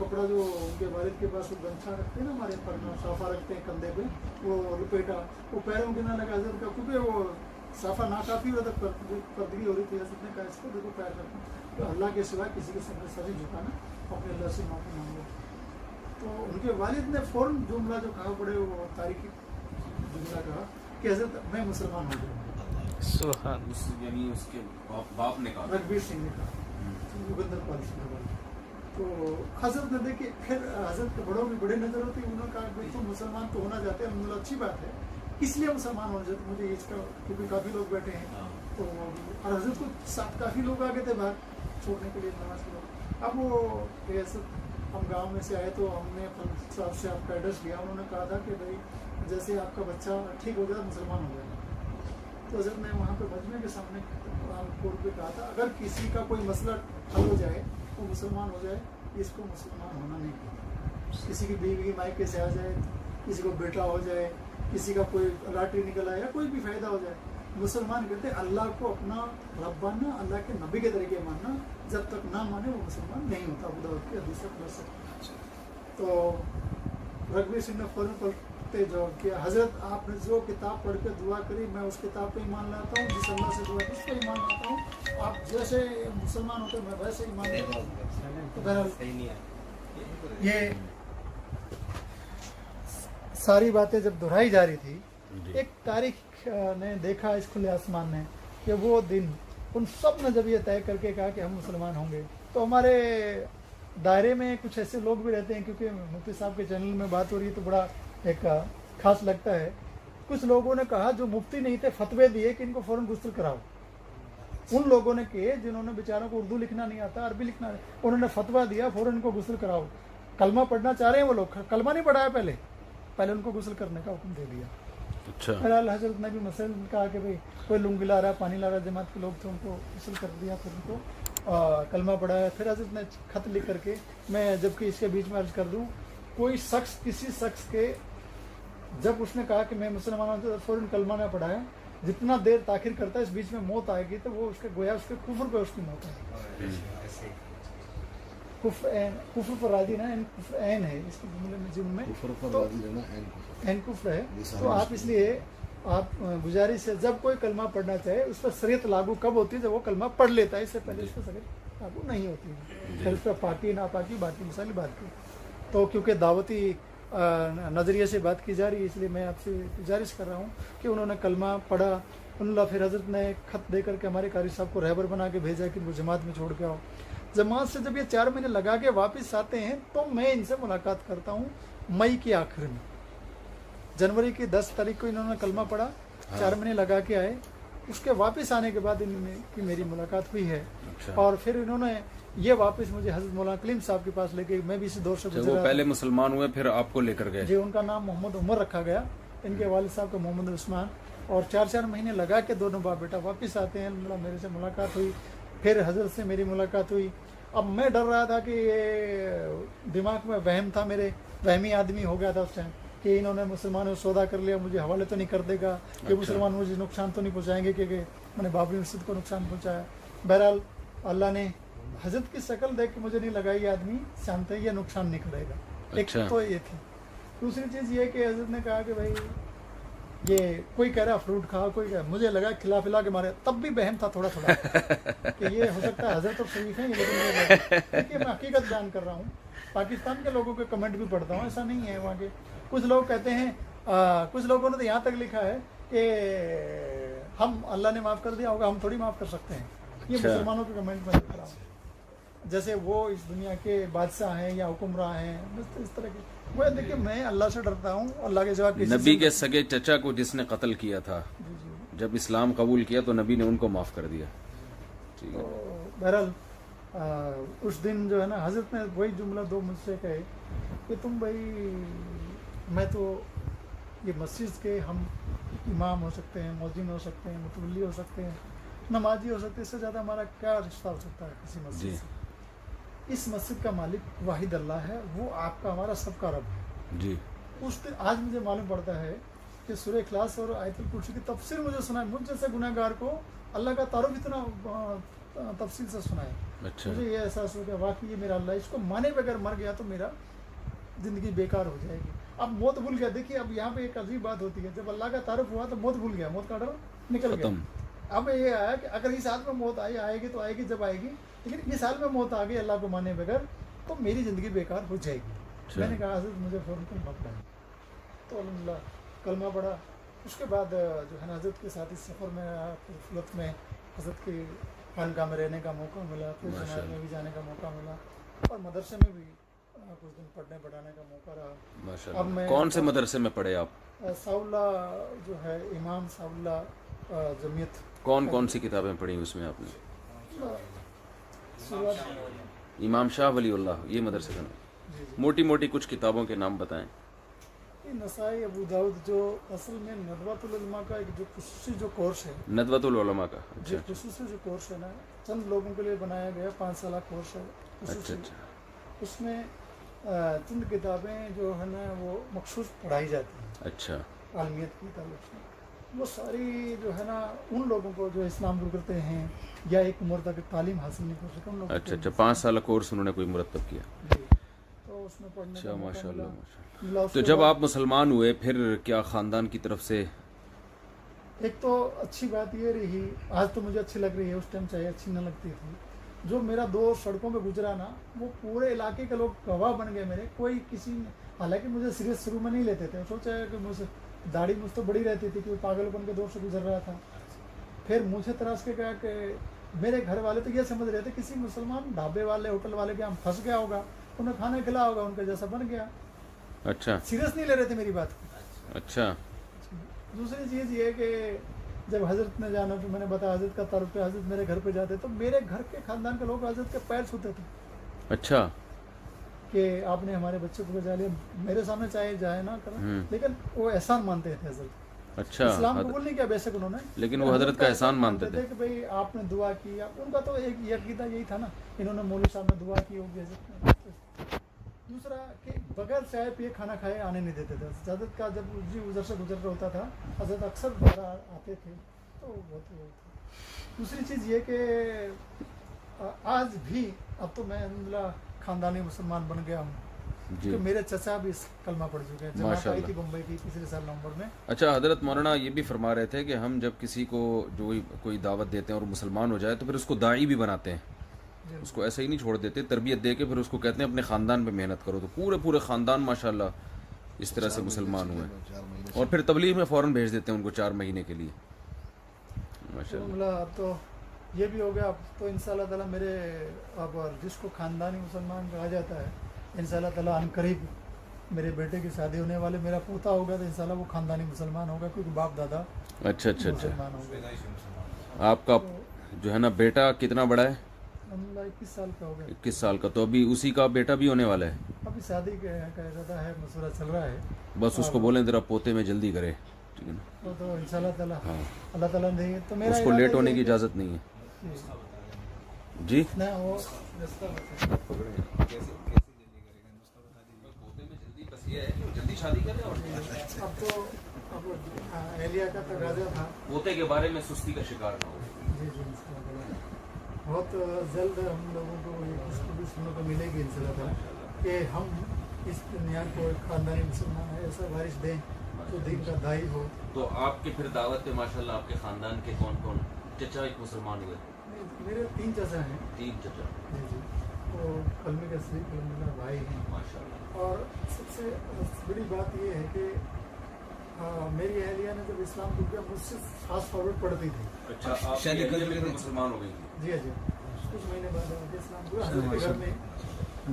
कपड़ा जो उनके वालिद के पास वो गमछा रखते हैं ना, हमारे पर साफा रखते हैं कंधे पे, वो लपेटा, वो पैरों के ना लगा हजरत का, क्योंकि वो साफा ना काफ़ी हुआ था, पर्दगी हो रही थी। हजरत ने कहा इसको देखो पैर रखना, तो अल्लाह के सिवा किसी के सामने सर झुकाना, अपने अल्लाह से माफ़ी मांगो। तो उनके वालिद ने फौरन जुमला जो कहा पड़े, वो तारीखी जुमला कहा कि हजरत मैं मुसलमान हो गया, यानी उसके बाप ने कहा, रघुवीर सिंह ने कहा, जोगिंदर पाल सिंह ने कहा। तो हजरत ने देखिए, फिर हजरत के बड़ों की बड़ी नजर होती है, उन्होंने कहा भाई तुम मुसलमान तो होना चाहते हैं, अल्हम्दुलिल्लाह अच्छी बात है, किस लिए मुसलमान होना चाहते, मुझे इसका, क्योंकि काफ़ी लोग बैठे हैं, तो और हजरत को साथ काफ़ी लोग आ गए थे बाहर छोड़ने के लिए नमाज के बाद। अब वो ऐसे हम गांव में से आए तो हमने साहब से आपका एड्रेस लिया, उन्होंने कहा था कि भाई जैसे आपका बच्चा ठीक हो जाए मुसलमान हो जाएगा। तो हजरत ने वहाँ पे मजमे के सामने कोर्ट पे कहा था, अगर किसी का कोई मसला हल हो जाए वो मुसलमान हो जाए, इसको मुसलमान होना नहीं चाहिए। किसी की बीवी मायके से आ जाए, किसी को बेटा हो जाए, किसी का कोई लॉटरी निकल आए, या कोई भी फायदा हो जाए, मुसलमान कहते हैं अल्लाह को अपना रब मानना, अल्लाह के नबी के तरीके मानना, जब तक ना माने वो मुसलमान नहीं होता। अबू दाऊद की हदीस है प्लस। तो रघुवीर सिंह ने फौरन पलटते जवाब किया, हजरत आपने जो किताब पढ़ के दुआ करी मैं उस किताब पे ईमान लाता हूँ, जिस अल्लाह से दुआ की उस पर ईमान लाता हूँ। आप जैसे मुसलमान होते मैं वैसे ईमान लाता हूँ। तो बहरहाल ये सारी बातें जब दोहराई जा रही थी, एक तारीख ने देखा इस खुले आसमान ने कि वो दिन उन सब ने जब ये तय करके कहा कि हम मुसलमान होंगे, तो हमारे दायरे में कुछ ऐसे लोग भी रहते हैं, क्योंकि मुफ्ती साहब के चैनल में बात हो रही है तो बड़ा एक खास लगता है। कुछ लोगों ने कहा जो मुफ्ती नहीं थे फतवे दिए कि इनको फौरन गुस्ल कराओ। उन लोगों ने किए जिन्होंने बेचारों को उर्दू लिखना नहीं आता, अरबी लिखना, उन्होंने फतवा दिया फौरन इनको गुस्ल कराओ। कलमा पढ़ना चाह रहे हैं वो लोग, कलमा नहीं पढ़ाया पहले उनको गुस्ल करने का हुक्म दे दिया। अच्छा। बहरहाल हजरत ने भी मसलन कहा कि भाई कोई लुंगी ला रहा है, पानी ला रहा है, जमात के लोग थे उनको गुस्ल कर दिया, फिर उनको कलमा पढ़ाया। फिर हजरत ने खत लिख करके, मैं जबकि इसके बीच में अर्ज कर दूँ, कोई शख्स किसी शख्स के जब उसने कहा कि मैं मुसलमान हूं तो फौरन कलमा ने पढ़ाया, जितना देर ताखिर करता है इस बीच में मौत आएगी तो वो उसके गोया उसके कुफ्र पे उसकी मौत है। कुफ्र पर राजी ना, कुफ्र ऐन है इसके जुमले में, जिनमें तो ऐन कुफ्र है। तो आप इसलिए आप गुजारिश है जब कोई कलमा पढ़ना चाहे उस पर शरीयत लागू कब होती है, जब वो कलमा पढ़ लेता है, इससे पहले उस पर शरीयत लागू नहीं होती है। फिर उस पर पाकी नापाकी बाकी मिसाली बात की। तो क्योंकि दावती नज़रिए से बात की जा रही है, इसलिए मैं आपसे गुजारिश कर रहा हूँ कि उन्होंने कलमा पढ़ा। फिर हजरत ने खत दे करके हमारे कारी साहब को रहबर बना के भेजा कि वो जमात में छोड़ के आओ। जमात से जब ये 4 महीने लगा के वापस आते हैं तो मैं इनसे मुलाकात करता हूँ मई के आखिर में। जनवरी की 10 तारीख को इन्होंने कलमा पढ़ा, 4 महीने लगा के आए, उसके वापस आने के बाद इनकी मेरी मुलाकात हुई है। अच्छा। और फिर इन्होंने ये वापस मुझे हजरत मौलाना कलीम साहब के पास लेके, मैं भी इस दौर से वो पहले मुसलमान हुए फिर आपको लेकर गए। जी, उनका नाम मोहम्मद उमर रखा गया, इनके वालिद साहब का मोहम्मद उस्मान। और 4 महीने लगा के दोनों बाप बेटा वापस आते हैं। मेरे से मुलाकात हुई, फिर हजरत से मेरी मुलाकात हुई। अब मैं डर रहा था कि ये दिमाग में वहम था, मेरे वहमी आदमी हो गया था उस टाइम कि इन्होंने मुसलमानों को सौदा कर लिया, मुझे हवाले तो नहीं कर देगा कि मुसलमान मुझे नुकसान तो नहीं पहुँचाएंगे कि मैंने बाबरी मस्जिद को नुकसान पहुँचाया। बहरहाल अल्लाह ने हजरत की शक्ल देख के मुझे नहीं लगा ये आदमी शांत है, ये नुकसान नहीं करेगा। एक तो ये थी। दूसरी चीज़ ये कि हजरत ने कहा कि भाई ये कोई कह रहा फ्रूट खा, कोई कह, मुझे लगा खिला पिला के मारे, तब भी बहम था थोड़ा थोड़ा कि ये हो सकता है हजरत तो शरीफ है, लेकिन देखिए मैं हकीकत बयान कर रहा हूँ। पाकिस्तान के लोगों के कमेंट भी पढ़ता हूँ, ऐसा नहीं है। वहाँ के कुछ लोग कहते हैं, कुछ लोगों ने तो यहाँ तक लिखा है कि हम अल्लाह ने माफ़ कर दिया होगा, हम थोड़ी माफ़ कर सकते हैं। ये मुसलमानों के कमेंट में लिख रहा हूँ, जैसे वो इस दुनिया के बादशाह हैं या हुक्मरान हैं, बस इस तरह के। वो देखिए मैं अल्लाह से डरता हूँ, अल्लाह के जवाब नबी के सगे चचा को जिसने कत्ल किया था, जब इस्लाम कबूल किया तो नबी ने उनको माफ़ कर दिया। ठीक है। तो बहरहाल उस दिन जो है ना हजरत ने वही जुमला 2 मुझसे कहे कि तुम भाई, मैं तो ये मस्जिद के हम इमाम हो सकते हैं, मौज़िन हो सकते हैं, मुतवल्ली हो सकते हैं, नमाजी हो सकते हैं, इससे ज़्यादा हमारा क्या रिश्ता हो सकता है किसी मस्जिद से। इस मस्जिद का मालिक वाहिद अल्लाह है, वो आपका हमारा सबका रब है जी। उस दिन आज मुझे मालूम पड़ता है कि सूरह इखलास और आयतुल कुर्सी की तफसीर मुझे सुना है। मुझ जैसे गुनहगार को अल्लाह का तारुफ इतना तफसील से सुना है। अच्छा। मुझे ये एहसास हो गया वाकई ये मेरा अल्लाह, इसको माने बगैर मर गया तो मेरा ज़िंदगी बेकार हो जाएगी। अब मौत भूल गया। देखिए अब यहाँ पे एक अजीब बात होती है, जब अल्लाह का तारुफ हुआ तो मौत भूल गया, मौत का डर निकल गया। अब ये आया कि अगर इस हाल में मौत आएगी तो आएगी जब आएगी, लेकिन इस हाल में मौत आ गई अल्लाह को माने बगैर तो मेरी ज़िंदगी बेकार हो जाएगी। मैंने कहा हज़रत मुझे फ़ौरन कलमा पढ़ा, तो अल्हम्दुलिल्लाह कलमा पढ़ा। उसके बाद जो है ना हज़रत के साथ इस सफ़र में फुलत में हज़रत की खानकाह में रहने का मौका मिला, फिर जमात में भी जाने का मौका मिला और मदरसे में भी कुछ दिन पढ़ने पढ़ाने का मौका रहा। माशाअल्लाह। अब मैं कौन से मदरसे में पढ़े आप? साउल्ला जो है इमाम साउल्ला जमीयत। कौन कौन सी किताबें पढ़ी उसमें आपने? इमाम शाह वलीउल्लाह, ये मदरसे का नाम। मोटी मोटी कुछ किताबों के नाम बताएं। नसाई अबू दाऊद जो असल में नदवतुल उलमा का एक जो खुसूसी जो कोर्स है, नदवतुल उलमा का जो खुसूसी जो कोर्स है ना, चंद लोगों के लिए बनाया गया 5 साल कोर्स है। अच्छा अच्छा। उसमें चंद किताबें जो है ना वो मखसूस पढ़ाई जाती हैं। अच्छा। आलमियत की ताल्लुक से वो सारी जो है ना उन लोगों को जो इस्लाम कबूल करते हैं या एक उम्र तक तालीम हासिल नहीं कर सके उन लोगों अच्छा को अच्छा 5 साल का कोर्स उन्होंने कोई मुरतब किया। जी, तो उसमें पढ़ने अच्छा का मौका माशाल्लाह मिला। माशाल्लाह। मिला तो उसके जब बाद आप मुसलमान हुए फिर क्या ख़ानदान की तरफ से? एक तो अच्छी बात ये रही, आज तो मुझे अच्छी लग रही है, उस टाइम चाहे अच्छी न लगती थी, जो मेरा दोस्त सड़कों पे गुजरा ना, वो पूरे इलाके के लोग गवाह बन गए मेरे। कोई किसी ने, हालांकि मुझे सीरियस शुरू में नहीं लेते थे, सोचा कि मुझे दाढ़ी मुझ तो बड़ी रहती थी कि पागलपन के दौर से गुजर रहा था। फिर मुझे तराश के कहा कि मेरे घर वाले तो ये समझ रहे थे किसी मुसलमान ढाबे वाले होटल वाले के हम फंस गया होगा, उन्हें खाना खिला होगा, उनके जैसा बन गया। अच्छा सीरियस नहीं ले रहे थे मेरी बात को। अच्छा दूसरी चीज़ ये कि जब हजरत ने जाना, तो मैंने बताया हजरत का तारुफ पे, हजरत मेरे घर पे जाते तो मेरे घर के खानदान के लोग हजरत के पैर छूते थे अच्छा कि आपने हमारे बच्चे को बचा लिया। मेरे सामने चाहे जाए ना करें, लेकिन वो एहसान मानते थे हजरत। अच्छा इस्लाम कबूल नहीं किया बेशक उन्होंने, लेकिन वो हजरत का एहसान मानते थे। कि भाई आपने दुआ की, उनका तो एक अकीदा यही था ना, इन्होंने मौलवी साहब ने दुआ की होगी हजरत ने। दूसरा कि बगैर चाय पिए खाना खाए आने नहीं देते थे। हजरत का जब जी उधर से गुजर रहा होता था, हजरत अक्सर बाहर आते थे, तो बहुत वो था। दूसरी चीज़ ये कि आज भी, अब तो मैं अल्हम्दुलिल्लाह खानदानी मुसलमान बन गया हूँ जी कि मेरे चचा भी कलमा पढ़ चुके हैं। जमात आई माशाल्लाह। थी मुंबई की पिछले साल नवंबर में। अच्छा हजरत मौलाना ये भी फरमा रहे थे कि हम जब किसी को जो कोई दावत देते हैं और मुसलमान हो जाए तो फिर उसको दाई भी बनाते हैं, जी। उसको ऐसे ही नहीं छोड़ देते, तरबियत दे के फिर उसको कहते हैं अपने ख़ानदान पे मेहनत करो। तो पूरे पूरे ख़ानदान माशाल्लाह इस तरह से मुसलमान हुए 4 महीने और फिर तबलीग में फ़ौरन भेज देते हैं उनको 4 महीने के लिए माशाल्लाह। अल्हम्दुलिल्लाह अब तो ये भी हो गया। अब तो इंशाअल्लाह ताला मेरे, अब जिसको खानदानी मुसलमान कहा जाता है, इंशाअल्लाह ताला अनकरीब मेरे बेटे की शादी होने वाले, मेरा पोता होगा तो इंशाअल्लाह वो खानदानी मुसलमान होगा, क्योंकि बाप दादा अच्छा अच्छा अच्छा। मुसलमान होंगे। आपका जो है ना बेटा कितना बड़ा है? अल्हम्दुलिल्लाह 21 साल का हो गया। 21 साल का। तो अभी उसी का बेटा भी होने वाला है? अभी शादी का इरादा है, मशवरा चल रहा है। बस उसको बोलें जरा पोते में जल्दी करे, ठीक है ना? वो तो इंशाअल्लाह ताला हाँ अल्लाह ताला ने, तो मेरा उसको इरादा लेट होने ये की है इजाज़त नहीं है कि- जी। ना वो रास्ता बता। जल्दी शादी करें और अब तो अब एलिया का तगाजा था। पोते के बारे में सुस्ती का शिकार ना हो। जी जी इंशाअल्लाह। बहुत जल्द हम लोगों को ये इसको भी सुनने को मिलेगी इंशाअल्लाह कि हम इस दुनिया को एक खानदानी मुसलमान है ऐसा वारिस दें तो दिन का दाई हो। तो आपके फिर दावत पे माशाल्लाह आपके खानदान के कौन कौन चचा एक मुसलमान हुए? मेरे 3 चचा हैं। 3 चचा जी जी, वो कलमे का शरीफ अलहमदुलिल्लाह भाई हैं। माशाल्लाह। और सबसे बड़ी बात ये है कि मेरी अहलिया ने जब इस्लाम को किया मुझसे फास्ट फॉरवर्ड पढ़ती थी। अच्छा आप शादी करके मुसलमान हो गई? जी जी, कुछ महीने बाद उनके इस्लाम हुआ हजरत के घर में।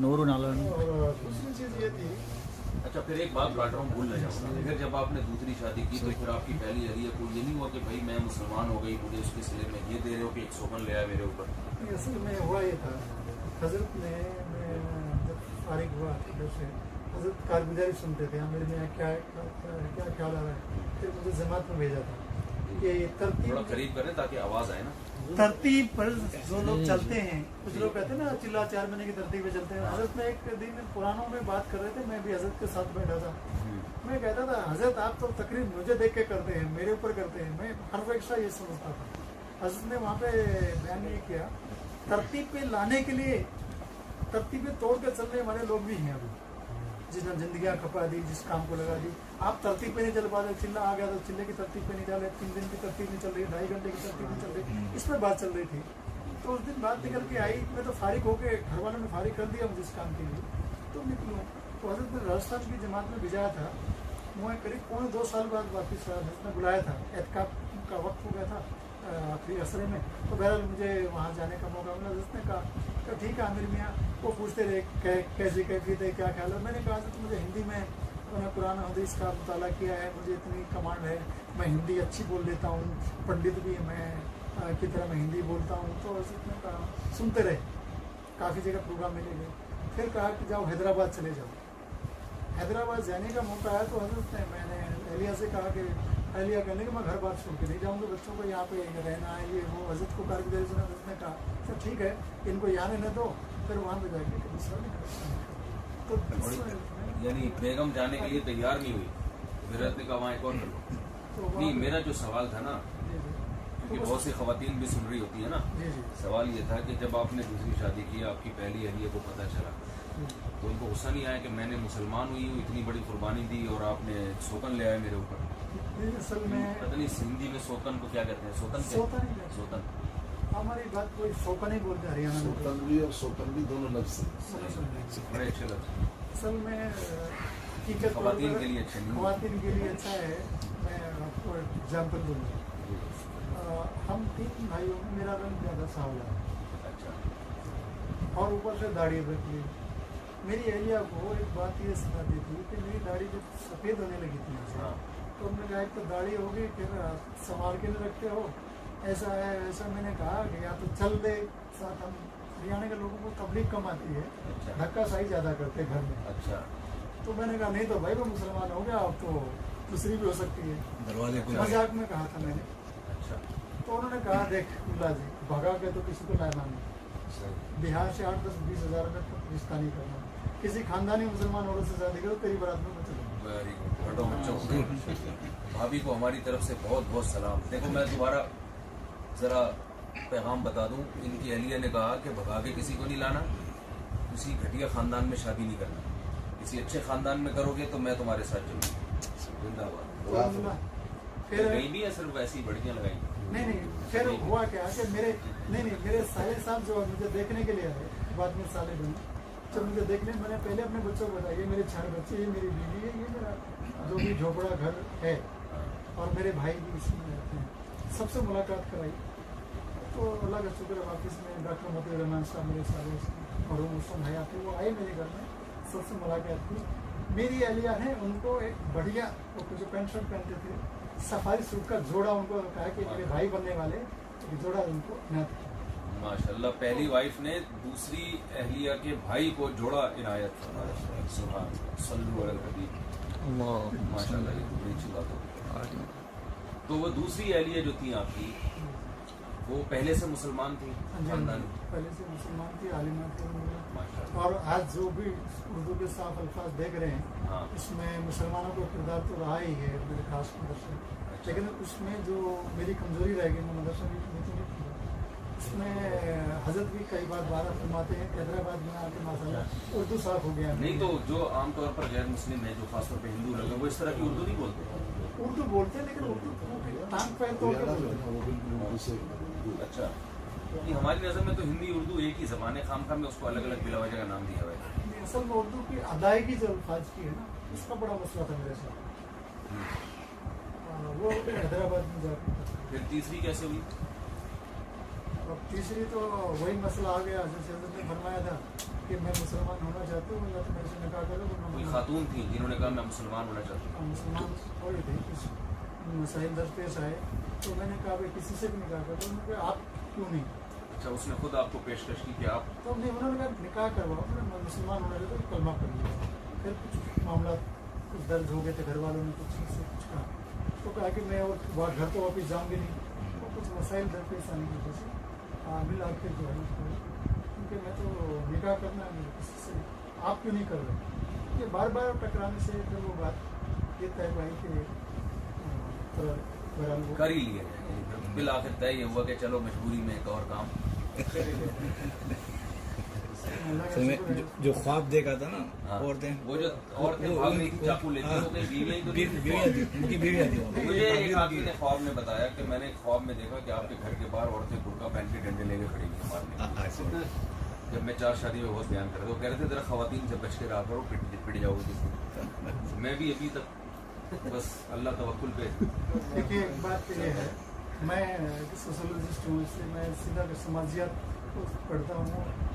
नूर नालन और दूसरी चीज़ ये थी, अच्छा फिर एक बात काट रहा हूँ, भूल न जाऊँगा, फिर जब आपने दूसरी शादी की तो फिर आपकी पहली हरिया को ये नहीं हुआ कि भाई मैं मुसलमान हो गई, मुझे उसके सिले में ये दे रहे हो कि एक सोगन ले आया मेरे ऊपर? असल में हुआ ये था, हजरत ने, मैं जब फारिग हुआ घर से, हजरत कारगुजारी सुनते थे, मेरे में क्या क्या ख्याल आ रहा है, फिर मुझे जमात में भेजा था कि थोड़ा तरतीब करीब करें ताकि आवाज़ आए ना। तरतीब पर जो लोग चलते हैं, कुछ लोग कहते हैं ना चिल्ला 4 महीने की तरतीब पे चलते हैं। हजरत में एक दिन पुरानों में बात कर रहे थे, मैं भी हजरत के साथ बैठा था। मैं कहता था हजरत आप तो तकरीर मुझे देख के करते हैं, मेरे ऊपर करते हैं, मैं हर वैसा ये समझता था। हजरत ने वहाँ पे बयान ये किया, तरतीब पे लाने के लिए तरतीबें तोड़ के चलने वाले लोग भी हैं अभी, जिसने जिंदगियाँ खपा दी, जिस काम को लगा दी। आप तरतीब पे नहीं चल पाते, चिल्ला आ गया तो चिल्ले की तरतीब पे नहीं चले, 3 दिन की तरतीब नहीं चल रही, 2.5 घंटे की तरतीब नहीं चल रही, इस पर बात चल रही थी। तो उस दिन बात निकल के आई, मैं तो फारिग होके घर वालों ने फारिग कर दिया मुझे इस काम के लिए, तो निकलूँ। तो हजरत ने राजस्थान की जमात में भिजाया था, मैं करीब 2 साल बाद वापस हजरत ने बुलाया था, एहतिकाफ का वक्त हो गया था आखिरी असरे में, तो बहरहाल मुझे वहाँ जाने का मौका मिला। हजरत ने कहा तो ठीक है आमिर मियाँ, वो पूछते रहे कैसी कैफियत है, क्या ख्याल है। मैंने कहा हजरत मुझे हिंदी में मैंने कुरान हदीस का मुताला किया है, मुझे इतनी कमांड है, मैं हिंदी अच्छी बोल लेता हूँ, पंडित भी मैं की तरह मैं हिंदी बोलता हूँ। तो हजरत ने कहा सुनते रहे, काफ़ी जगह प्रोग्राम मिले गए। फिर कहा कि जाओ हैदराबाद चले जाओ। हैदराबाद जाने का मौका आया तो हजरत ने, मैंने अहलिया से कहा कि अहलिया कहने कि मैं घर बात छोड़ के नहीं जाऊँगा, बच्चों को यहाँ पे रहना है, ये वो। हजरत को कारगुजारी सुना, हजरत ने कहा तो ठीक है इनको यहाँ रहने दो, फिर वहाँ पे जाके दूसरा नहीं। तो यानी बेगम जाने के लिए तैयार नहीं हुई, फिर ने कहा वहाँ एक और कर लो। तो वहाँ نہیں पे- میرا جو سوال تھا نا जी, जी। کیونکہ بہت سی خواتین بھی سن رہی ہوتی ہیں نا جی جی سوال یہ تھا کہ جب آپ نے دوسری شادی کی آپ کی پہلی اہلیہ کو پتہ چلا تو ان کو غصہ نہیں آیا کہ میں نے مسلمان ہوئی ہوں اتنی بڑی قربانی دی اور آپ نے سوکن لے آئے میرے اوپر جی، اصل میں پتہ نہیں ہندی میں سوکن کو کیا کہتے ہیں سوتن سوتن ہی کہتے ہیں۔ سوتن ہماری بات کوئی سوکن ہی بولتے ہیں ہریانہ میں سوتن بھی اور سوتن بھی دونوں لفظ ہیں بڑے اچھے لگتے اصل میں حقیقت طور خواتین پر کے لیے اچھے نہیں خواتین کے لیے اچھا ہے میں آپ کو ایگزامپل دوں گا ہم 3 بھائیوں میں میرا رنگ زیادہ سانولا ہے اچھا اور اوپر سے داڑھی رکھ لی میری اہلیہ کو ایک بات یہ سکھاتی تھی کہ میری داڑھی جب سفید ہونے لگی تھی مجھے ہاں تو ہم نے کہا ایک تو داڑھی ہوگی پھر سنبھال کے نہیں رکھتے ہو ایسا ہے ایسا میں نے کہا کہ یا تو چل دے ساتھ ہم ہریانہ کے لوگوں کو تبلیغ کم آتی ہے اچھا دھکا سائی زیادہ کرتے گھر میں اچھا تو میں نے کہا نہیں تو بھائی وہ مسلمان ہو گیا اب تو دوسری بھی ہو سکتی ہے دروازے کو مذاق میں کہا تھا میں نے اچھا تو انہوں نے کہا دیکھ اللہ جی بھگا کے تو کسی کو لائنا نہیں بہار سے 8-10-20 ہزار میں تو رشتہ نہیں کرنا کسی خاندانی مسلمان عورت سے شادی کرو تیری برات میں چلوں ویری گڈ بڑوں بچوں بھابھی کو ہماری طرف سے بہت بہت سلام دیکھو میں دوبارہ ذرا پیغام بتا دوں ان کی اہلیہ نے کہا کہ بھگا کے کسی کو نہیں لانا کسی گھٹیا خاندان میں شادی نہیں کرنا کسی اچھے خاندان میں کرو گے تو میں تمہارے ساتھ چلوں زندہ باد پھر گئی بھی ہے صرف ویسی بڑکیاں لگائی نہیں پھر ہوا کیا کہ میرے سالے صاحب جو مجھے دیکھنے کے لیے آئے بعد میں سالے بنے جب مجھے دیکھنے میں نے پہلے اپنے بچوں کو بتایا یہ میرے 4 بچے یہ میری بیوی ہے یہ میرا جو بھی جھوپڑا گھر ہے اور میرے بھائی بھی اسی میں رہتے ہیں سب سے ملاقات کرائی تو اللہ کا شکر ہے واپس میں ڈاکٹر مطیع الرحمان صاحب میرے سارے اور مسلم حیات تھے وہ آئے میرے گھر میں سب سے ملاقات کی میری اہلیہ نے ان کو ایک بڑھیا وہ جو پینٹ شرٹ پہنتے تھے سفاری سوٹ کا جوڑا ان کو کہا کہ میرے بھائی بننے والے ایک جوڑا ان کو عنایت کیا ماشاء اللہ پہلی وائف نے دوسری اہلیہ کے بھائی کو جوڑا عنایت فرمایا سبحان صلو علی الحبیب ماشاء اللہ یہ تو بڑی اچھی بات ہو تو وہ دوسری اہلیہ جو تھی آپ کی وہ پہلے سے مسلمان تھی خاندان پہلے سے مسلمان تھی عالمہ تھی ماشاء اللہ اور آج جو بھی اردو کے صاف الفاظ دیکھ رہے ہیں ہاں اس میں مسلمانوں کا کردار تو رہا ہی ہے میرے خاص مدرسے لیکن اس میں جو میری کمزوری رہ گئی میں مدرسہ بھی نہیں کیا اس میں حضرت بھی کئی بار بارہ فرماتے ہیں کہ حیدرآباد میں آ کے ماشاء اردو صاف ہو گیا نہیں تو جو عام طور پر غیر مسلم ہے جو خاص طور پہ ہندو لوگ ہیں وہ اس طرح کی اردو نہیں بولتے اردو بولتے ہیں لیکن اردو ٹانگ پہ تو ہریانہ جو ہے نا وہ بالکل اردو سے دور ہے۔ اچھا نہیں ہماری نظر میں تو ہندی اردو ایک ہی زبان ہے خام خام میں اس کو الگ الگ بلا وجہ کا نام دیا ہوا ہے اصل میں اردو کی ادائیگی جو الفاظ کی ہے نا اس کا بڑا مسئلہ تھا میرے ساتھ وہ حیدرآباد میں جا کے پھر تیسری کیسے ہوئی اب تیسری تو وہی مسئلہ آ گیا جیسے حضرت نے فرمایا تھا کہ میں مسلمان ہونا چاہتا ہوں یا تو میرے سے نکاح کرو تو کوئی میں خاتون تھی جنہوں نے کہا میں مسلمان ہونا چاہتا ہوں مسلمان ہو گئی تھی کچھ مسائل درپیش آئے تو میں نے کہا بھائی کسی سے بھی نکاح کرو انہوں نے کہا آپ کیوں نہیں اچھا اس نے خود آپ کو پیشکش کی کہ آپ تو انہوں نے کہا نکاح کرواؤ میں مسلمان ہونا چاہتا ہوں کلمہ پڑھ لیا پھر کچھ معاملات کچھ درج ہو گئے تھے گھر والوں نے کچھ سے کچھ کہا تو کہا کہ میں اور گھر تو واپس جاؤں گی نہیں اور کچھ مسائل درپیش آنے کی وجہ سے عامل آ کے جو ہے کیونکہ میں تو نکاح کرنا ہے کسی سے آپ کیوں نہیں کر رہے یہ بار بار ٹکرانے سے پھر وہ بات یہ طے پائی کہ کر ہی لیے بالآخر طے یہ ہوا کہ چلو مجبوری میں ایک اور کام جو خواب دیکھا تھا نا ہاں، عورتیں وہ جو عورتیں بھاگ رہی تھیں چاقو لے کے وہ کہیں بیویاں ہی تو نہیں تھیں۔ ان کی بیویاں تھی مجھے ایک آدمی نے خواب میں بتایا کہ میں نے خواب میں دیکھا کہ آپ کے گھر کے باہر عورتیں برقع پہن کے ڈنڈے لے کے کھڑی ہیں مارنے جب میں 4 شادی میں بہت بیان کر رہا تھا وہ کہہ رہے تھے ذرا خواتین سے بچ کے رہا کرو پٹ جاؤ گی میں بھی ابھی تک بس اللہ توکل پہ دیکھیے ایک بات تو یہ ہے میں سوشولوجسٹ ہوں اس سے میں سیدھا سماجیات کو پڑھتا ہوں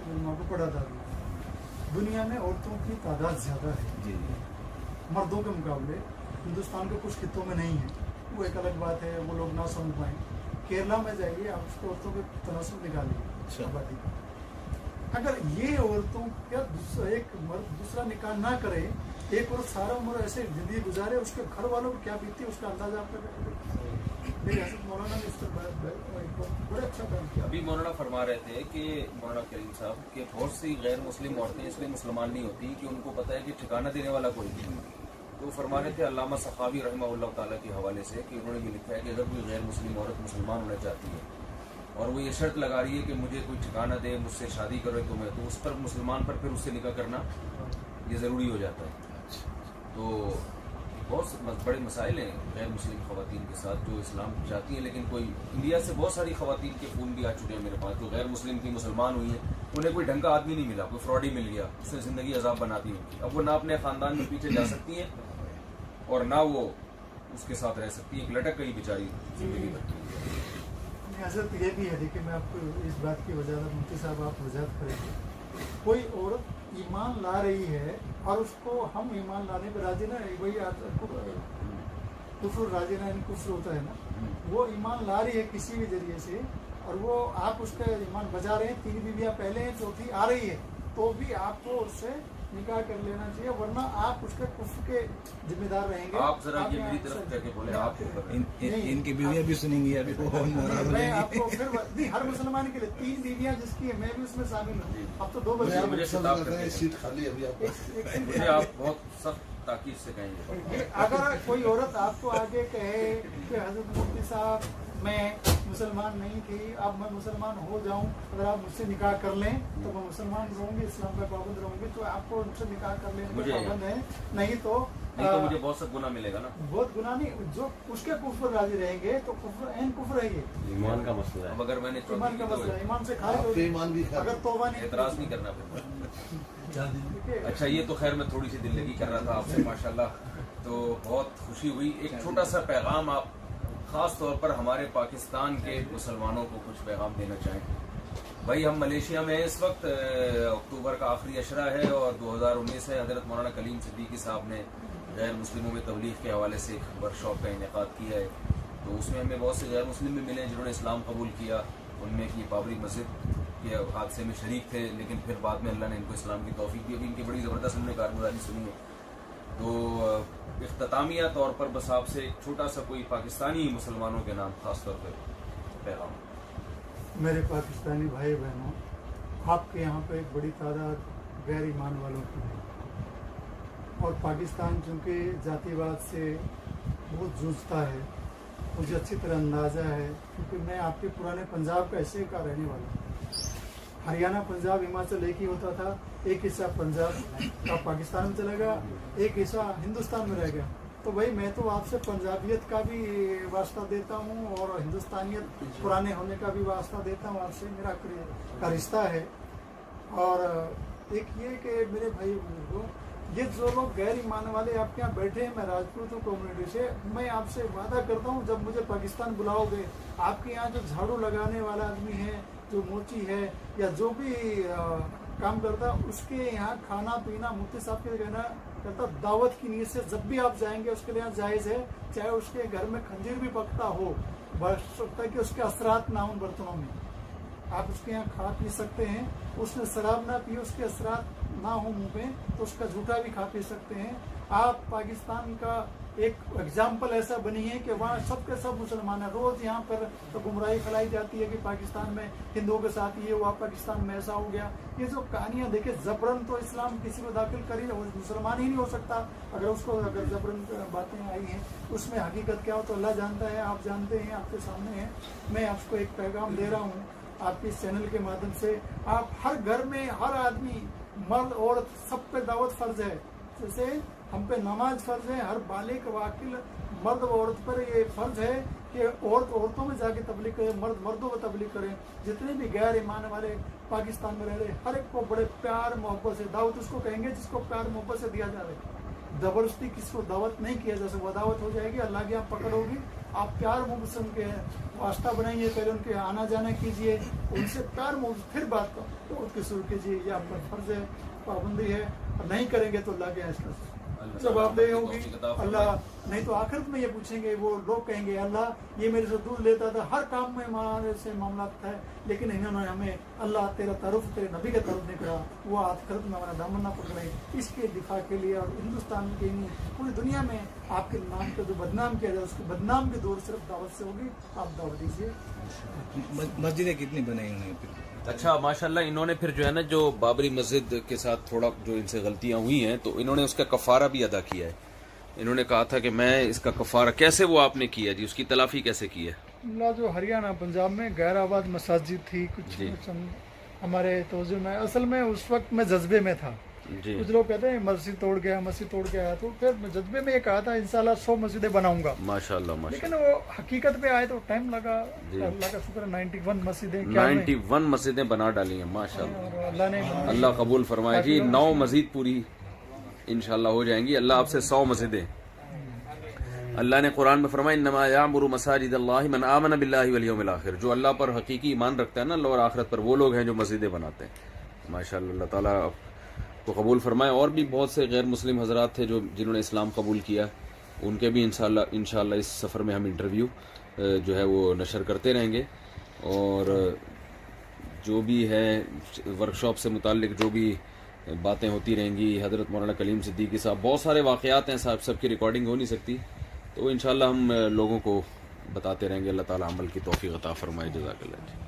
علماء کو پڑھاتا ہوں دنیا میں عورتوں کی تعداد زیادہ ہے مردوں کے مقابلے ہندوستان کے کچھ خطوں میں نہیں ہے وہ ایک الگ بات ہے وہ لوگ نہ سمجھ پائیں کیرلا میں جائیے آپ اس کو عورتوں کے تناسب نکالیے آبادی کا اگر یہ عورتوں کا ایک مرد دوسرا نکاح نہ کرے ایک عورت سارا عمر ایسے زندگی گزارے اس کے گھر والوں کو کیا بیتتی ہے اس کا اندازہ آپ کا میرے حضرت مولانا نے اس پر بڑا اچھا کام کیا ابھی مولانا فرما رہے تھے کہ مولانا کریم صاحب کہ بہت سی غیر مسلم عورتیں اس لیے مسلمان نہیں ہوتی کہ ان کو پتہ ہے کہ ٹھکانہ دینے والا کوئی نہیں तो फरमा रहे थे अल्लामा सखावी रहमहुल्लाह ताला के हवाले से कि उन्होंने ये लिखा है कि अगर कोई गैर मुस्लिम औरत मुसलमान होना चाहती है और वो ये शर्त लगा रही है कि मुझे कोई ठिकाना दे, मुझसे शादी करे तो उस पर मुसलमान पर फिर उससे निकाह करना ये ज़रूरी हो जाता है। तो बहुत बड़े मसाइल हैं गैर मुस्लिम ख़वातीन के साथ जो इस्लाम चाहती हैं, लेकिन कोई इंडिया से बहुत सारी ख़वातीन के फ़ोन भी आ चुके हैं मेरे पास जो गैर मुस्लिम की मुसलमान हुई हैं, उन्हें कोई ढंग का आदमी नहीं मिला, कोई फ्रॉडी मिल गया, उससे ज़िंदगी अजाब बना दी उनकी। अब वो ना अपने ख़ानदान में पीछे जा सकती हैं और ना वो उसके साथ रह सकती है, लटक गई बेचारी जिंदगी भर। हजरत ये भी है, देखिए मैं आपको इस बात की वजाहत मुफ्ती साहब आप वजाहत करेंगे। कोई औरत ईमान ला रही है और उसको हम ईमान लाने पर राजी ना, वही कुफ्र राजी ना कुफ्र होता है ना, वो ईमान ला रही है किसी भी जरिए से और वो आप उसका ईमान बचा रहे हैं, 3 बीवियां पहले हैं, चौथी आ रही है, तो भी आपको उससे निकाह कर लेना चाहिए, वरना आप उसके कुफ्र के जिम्मेदार रहेंगे। आप जरा ये मेरी तरफ करके बोले, आप इनकी बीवियां भी सुनेंगी अभी वो नाराज हो मैं जाएंगी। आपको फिर नहीं, हर मुसलमान के लिए 3 बीवियां जिसकी है मैं भी उसमें शामिल हूँ। अब तो 2 बच्चे मुझे खिताब करते हैं। सीट खाली अभी आपका। मुझे आप बहुत सख्त ताकीद से कहेंगे। अगर कोई औरत आपको आगे कहे कि हजरत मुफ्ती साहब मैं मुसलमान नहीं थी, अब मैं मुसलमान हो जाऊं, अगर आप मुझसे निकाह कर लें तो मैं मुसलमान रहूंगी, इस्लाम का पाबंद रहूंगी, तो आपको उनसे निकाह कर लेने का पाबंद है, नहीं तो मुझे बहुत सब गुना मिलेगा ना। बहुत गुनाह नहीं, जो उसके कुफ्र राजी रहेंगे तो कुफ्र एन कुफ्र है ये, ईमान का मसला है। अब अगर मैंने ईमान का मसला है, ईमान से खाए आपके ईमान भी खा अगर तौबा नहीं एतराज नहीं करना फिर। देखिए, अच्छा, ये तो खैर मैं थोड़ी सी दिल लगी कर रहा था आपसे, माशाल्लाह, तो बहुत खुशी हुई। एक छोटा सा पैगाम आप ख़ास तौर पर हमारे पाकिस्तान के मुसलमानों को कुछ पैगाम देना चाहें। भाई हम मलेशिया में इस वक्त अक्टूबर का आखिरी अशरा है और 2019 है। हज़रत मौलाना कलीम सिद्दीकी साहब ने गैर मुस्लिमों में तबलीग के हवाले से एक वर्कशॉप का इनेकाद किया है, तो उसमें हमें बहुत से गैर मुस्लिम भी मिले जिन्होंने इस्लाम कबूल किया। उनमें कि बाबरी मस्जिद के हादसे में शरीक थे, लेकिन फिर बाद में अल्लाह ने इनको इस्लाम की तौफीक दी। अभी इनकी बड़ी ज़बरदस्त हमने कारगुजारी सुनी है। तो इख्तितामिया तौर पर बस आपसे एक छोटा सा कोई पाकिस्तानी मुसलमानों के नाम खास तौर पर पैगाम। मेरे पाकिस्तानी भाई बहनों, आपके यहाँ पे एक बड़ी तादाद गैर ईमान वालों की है और पाकिस्तान चूँकि जातिवाद से बहुत जूझता है, मुझे अच्छी तरह अंदाज़ा है क्योंकि मैं आपके पुराने पंजाब का हिस्से का रहने वाला हूँ। हरियाणा, पंजाब, हिमाचल एक ही होता था, एक हिस्सा पंजाब का पाकिस्तान में चला गया, एक हिस्सा हिंदुस्तान में रह गया। तो भाई मैं तो आपसे पंजाबियत का भी वास्ता देता हूँ और हिंदुस्तानियत पुराने होने का भी वास्ता देता हूँ, आपसे मेरा का रिश्ता है। और एक ये कि मेरे भाई बुजुर्गों, ये जो लोग गैर ईमान वाले आपके यहाँ बैठे हैं, मैं राजपूत हूँ कम्युनिटी से, मैं आपसे वादा करता हूँ जब मुझे पाकिस्तान बुलाओगे, आपके यहाँ जो झाड़ू लगाने वाला आदमी है, जो मोची है या जो भी काम करता, उसके यहाँ खाना पीना मुफ्ती साहब के कहना करता दावत की नीयत से जब भी आप जाएंगे उसके लिए जायज़ है, चाहे उसके घर में खंजीर भी पकता हो, बस सकता है कि उसके असरात ना हो बर्तनों में, आप उसके यहाँ खा पी सकते हैं। उसने शराब ना पी, उसके असरात ना हो मुंह में, तो उसका झूठा भी खा पी सकते हैं। आप पाकिस्तान का एक एग्जाम्पल ऐसा बनी है कि वहाँ सब के सब मुसलमान हैं। रोज़ यहाँ पर तो गुमराही फैलाई जाती है कि पाकिस्तान में हिंदुओं के साथ ये हुआ, पाकिस्तान में ऐसा हो गया। ये जो कहानियाँ देखिए, जबरन तो इस्लाम किसी को दाखिल कर ही मुसलमान ही नहीं हो सकता। अगर उसको अगर जबरन बातें आई हैं, उसमें हकीकत क्या हो तो अल्लाह जानता है, आप जानते हैं, आपके सामने है। मैं आपको एक पैगाम दे रहा हूँ आपके इस चैनल के माध्यम से। आप हर घर में, हर आदमी, मर्द औरत, सब पे दावत फर्ज है। जैसे हम पे नमाज फर्ज है, हर बालिग वाकिल मर्द व औरत पर ये फर्ज है कि औरत औरतों में जाके तबलीग करें, मर्द मर्दों में तबलीग करें। जितने भी गैर ईमान वाले पाकिस्तान में रह रहे, हर एक को बड़े प्यार मोहब्बत से, दावत उसको कहेंगे जिसको प्यार मोहब्बत से दिया जाए। जबरदस्ती किसको दावत नहीं किया जा सकता, वो दावत हो जाएगी, अल्लाह की आप पकड़ होगी। आप प्यार मोहब्बत से उनके वास्ता बनाइए, पहले उनके आना जाना कीजिए, उनसे प्यार मोहब्बत, फिर बात को तो उसकी शुरू कीजिए। ये आपका फर्ज है, पाबंदी है, और नहीं करेंगे तो अल्लाह के इसका जवाबदेही होगी अल्लाह। नहीं तो आखिरत में ये पूछेंगे, वो लोग कहेंगे अल्लाह ये मेरे से दूर लेता था, हर काम में हमारे से मामला था, लेकिन इन्होंने हमें अल्लाह तेरा तारुफ, तेरे नबी का तारुफ नहीं करा, वो आखिरत में हमारा दामन ना पकड़ रही। इसके दिफा के लिए और हिंदुस्तान के नहीं पूरी दुनिया में आपके नाम को जो बदनाम किया जाए, उसके बदनाम की दूर सिर्फ दावत से होगी। आप दावत दीजिए। मस्जिदें कितनी बनाई उन्होंने? अच्छा, माशाल्लाह, इन्होंने फिर जो है ना, जो बाबरी मस्जिद के साथ थोड़ा जो इनसे गलतियां हुई हैं, तो इन्होंने उसका कफारा भी अदा किया है। انہوں نے کہا تھا کہ میں اس کا کفارہ کیسے وہ آپ نے کیا جی، اس کی تلافی کیسے کی ہے؟ اللہ جو ہریانہ پنجاب میں غیر آباد مساجد تھی کچھ جی۔ ہمارے توجہ میں، اصل میں اس وقت میں جذبے میں تھا، جی کچھ لوگ کہتے ہیں مسجد توڑ کے آیا، تو پھر میں جذبے میں یہ کہا تھا انشاءاللہ 100 مسجدیں بناؤں گا، ماشاءاللہ ماشاءاللہ، لیکن وہ حقیقت پہ آئے تو ٹائم لگا۔ جی۔ اللہ کا شکر ہے 91 مسجدیں 91 مسجدیں بنا ڈالی ہیں ماشاءاللہ، اور اللہ نے اللہ قبول فرمائے جی۔ 9 مزید پوری انشاءاللہ ہو جائیں گی، اللہ آپ سے 100 مسجدیں۔ اللہ نے قرآن میں فرمایا انما یعمر مساجد اللہ من آمن باللہ والیوم الآخر، جو اللہ پر حقیقی ایمان رکھتا ہے نا، اللہ اور آخرت پر، وہ لوگ ہیں جو مسجدیں بناتے ہیں ماشاءاللہ۔ اللہ تعالیٰ کو قبول فرمائے۔ اور بھی بہت سے غیر مسلم حضرات تھے جنہوں نے اسلام قبول کیا، ان کے بھی انشاءاللہ اس سفر میں ہم انٹرویو جو ہے وہ نشر کرتے رہیں گے، اور جو بھی ہے ورکشاپ سے متعلق جو بھی باتیں ہوتی رہیں گی، حضرت مولانا کلیم صدیقی صاحب، بہت سارے واقعات ہیں صاحب، سب کی ریکارڈنگ ہو نہیں سکتی، تو انشاءاللہ ہم لوگوں کو بتاتے رہیں گے۔ اللہ تعالیٰ عمل کی توفیق عطا فرمائے۔ جزاک اللہ جی۔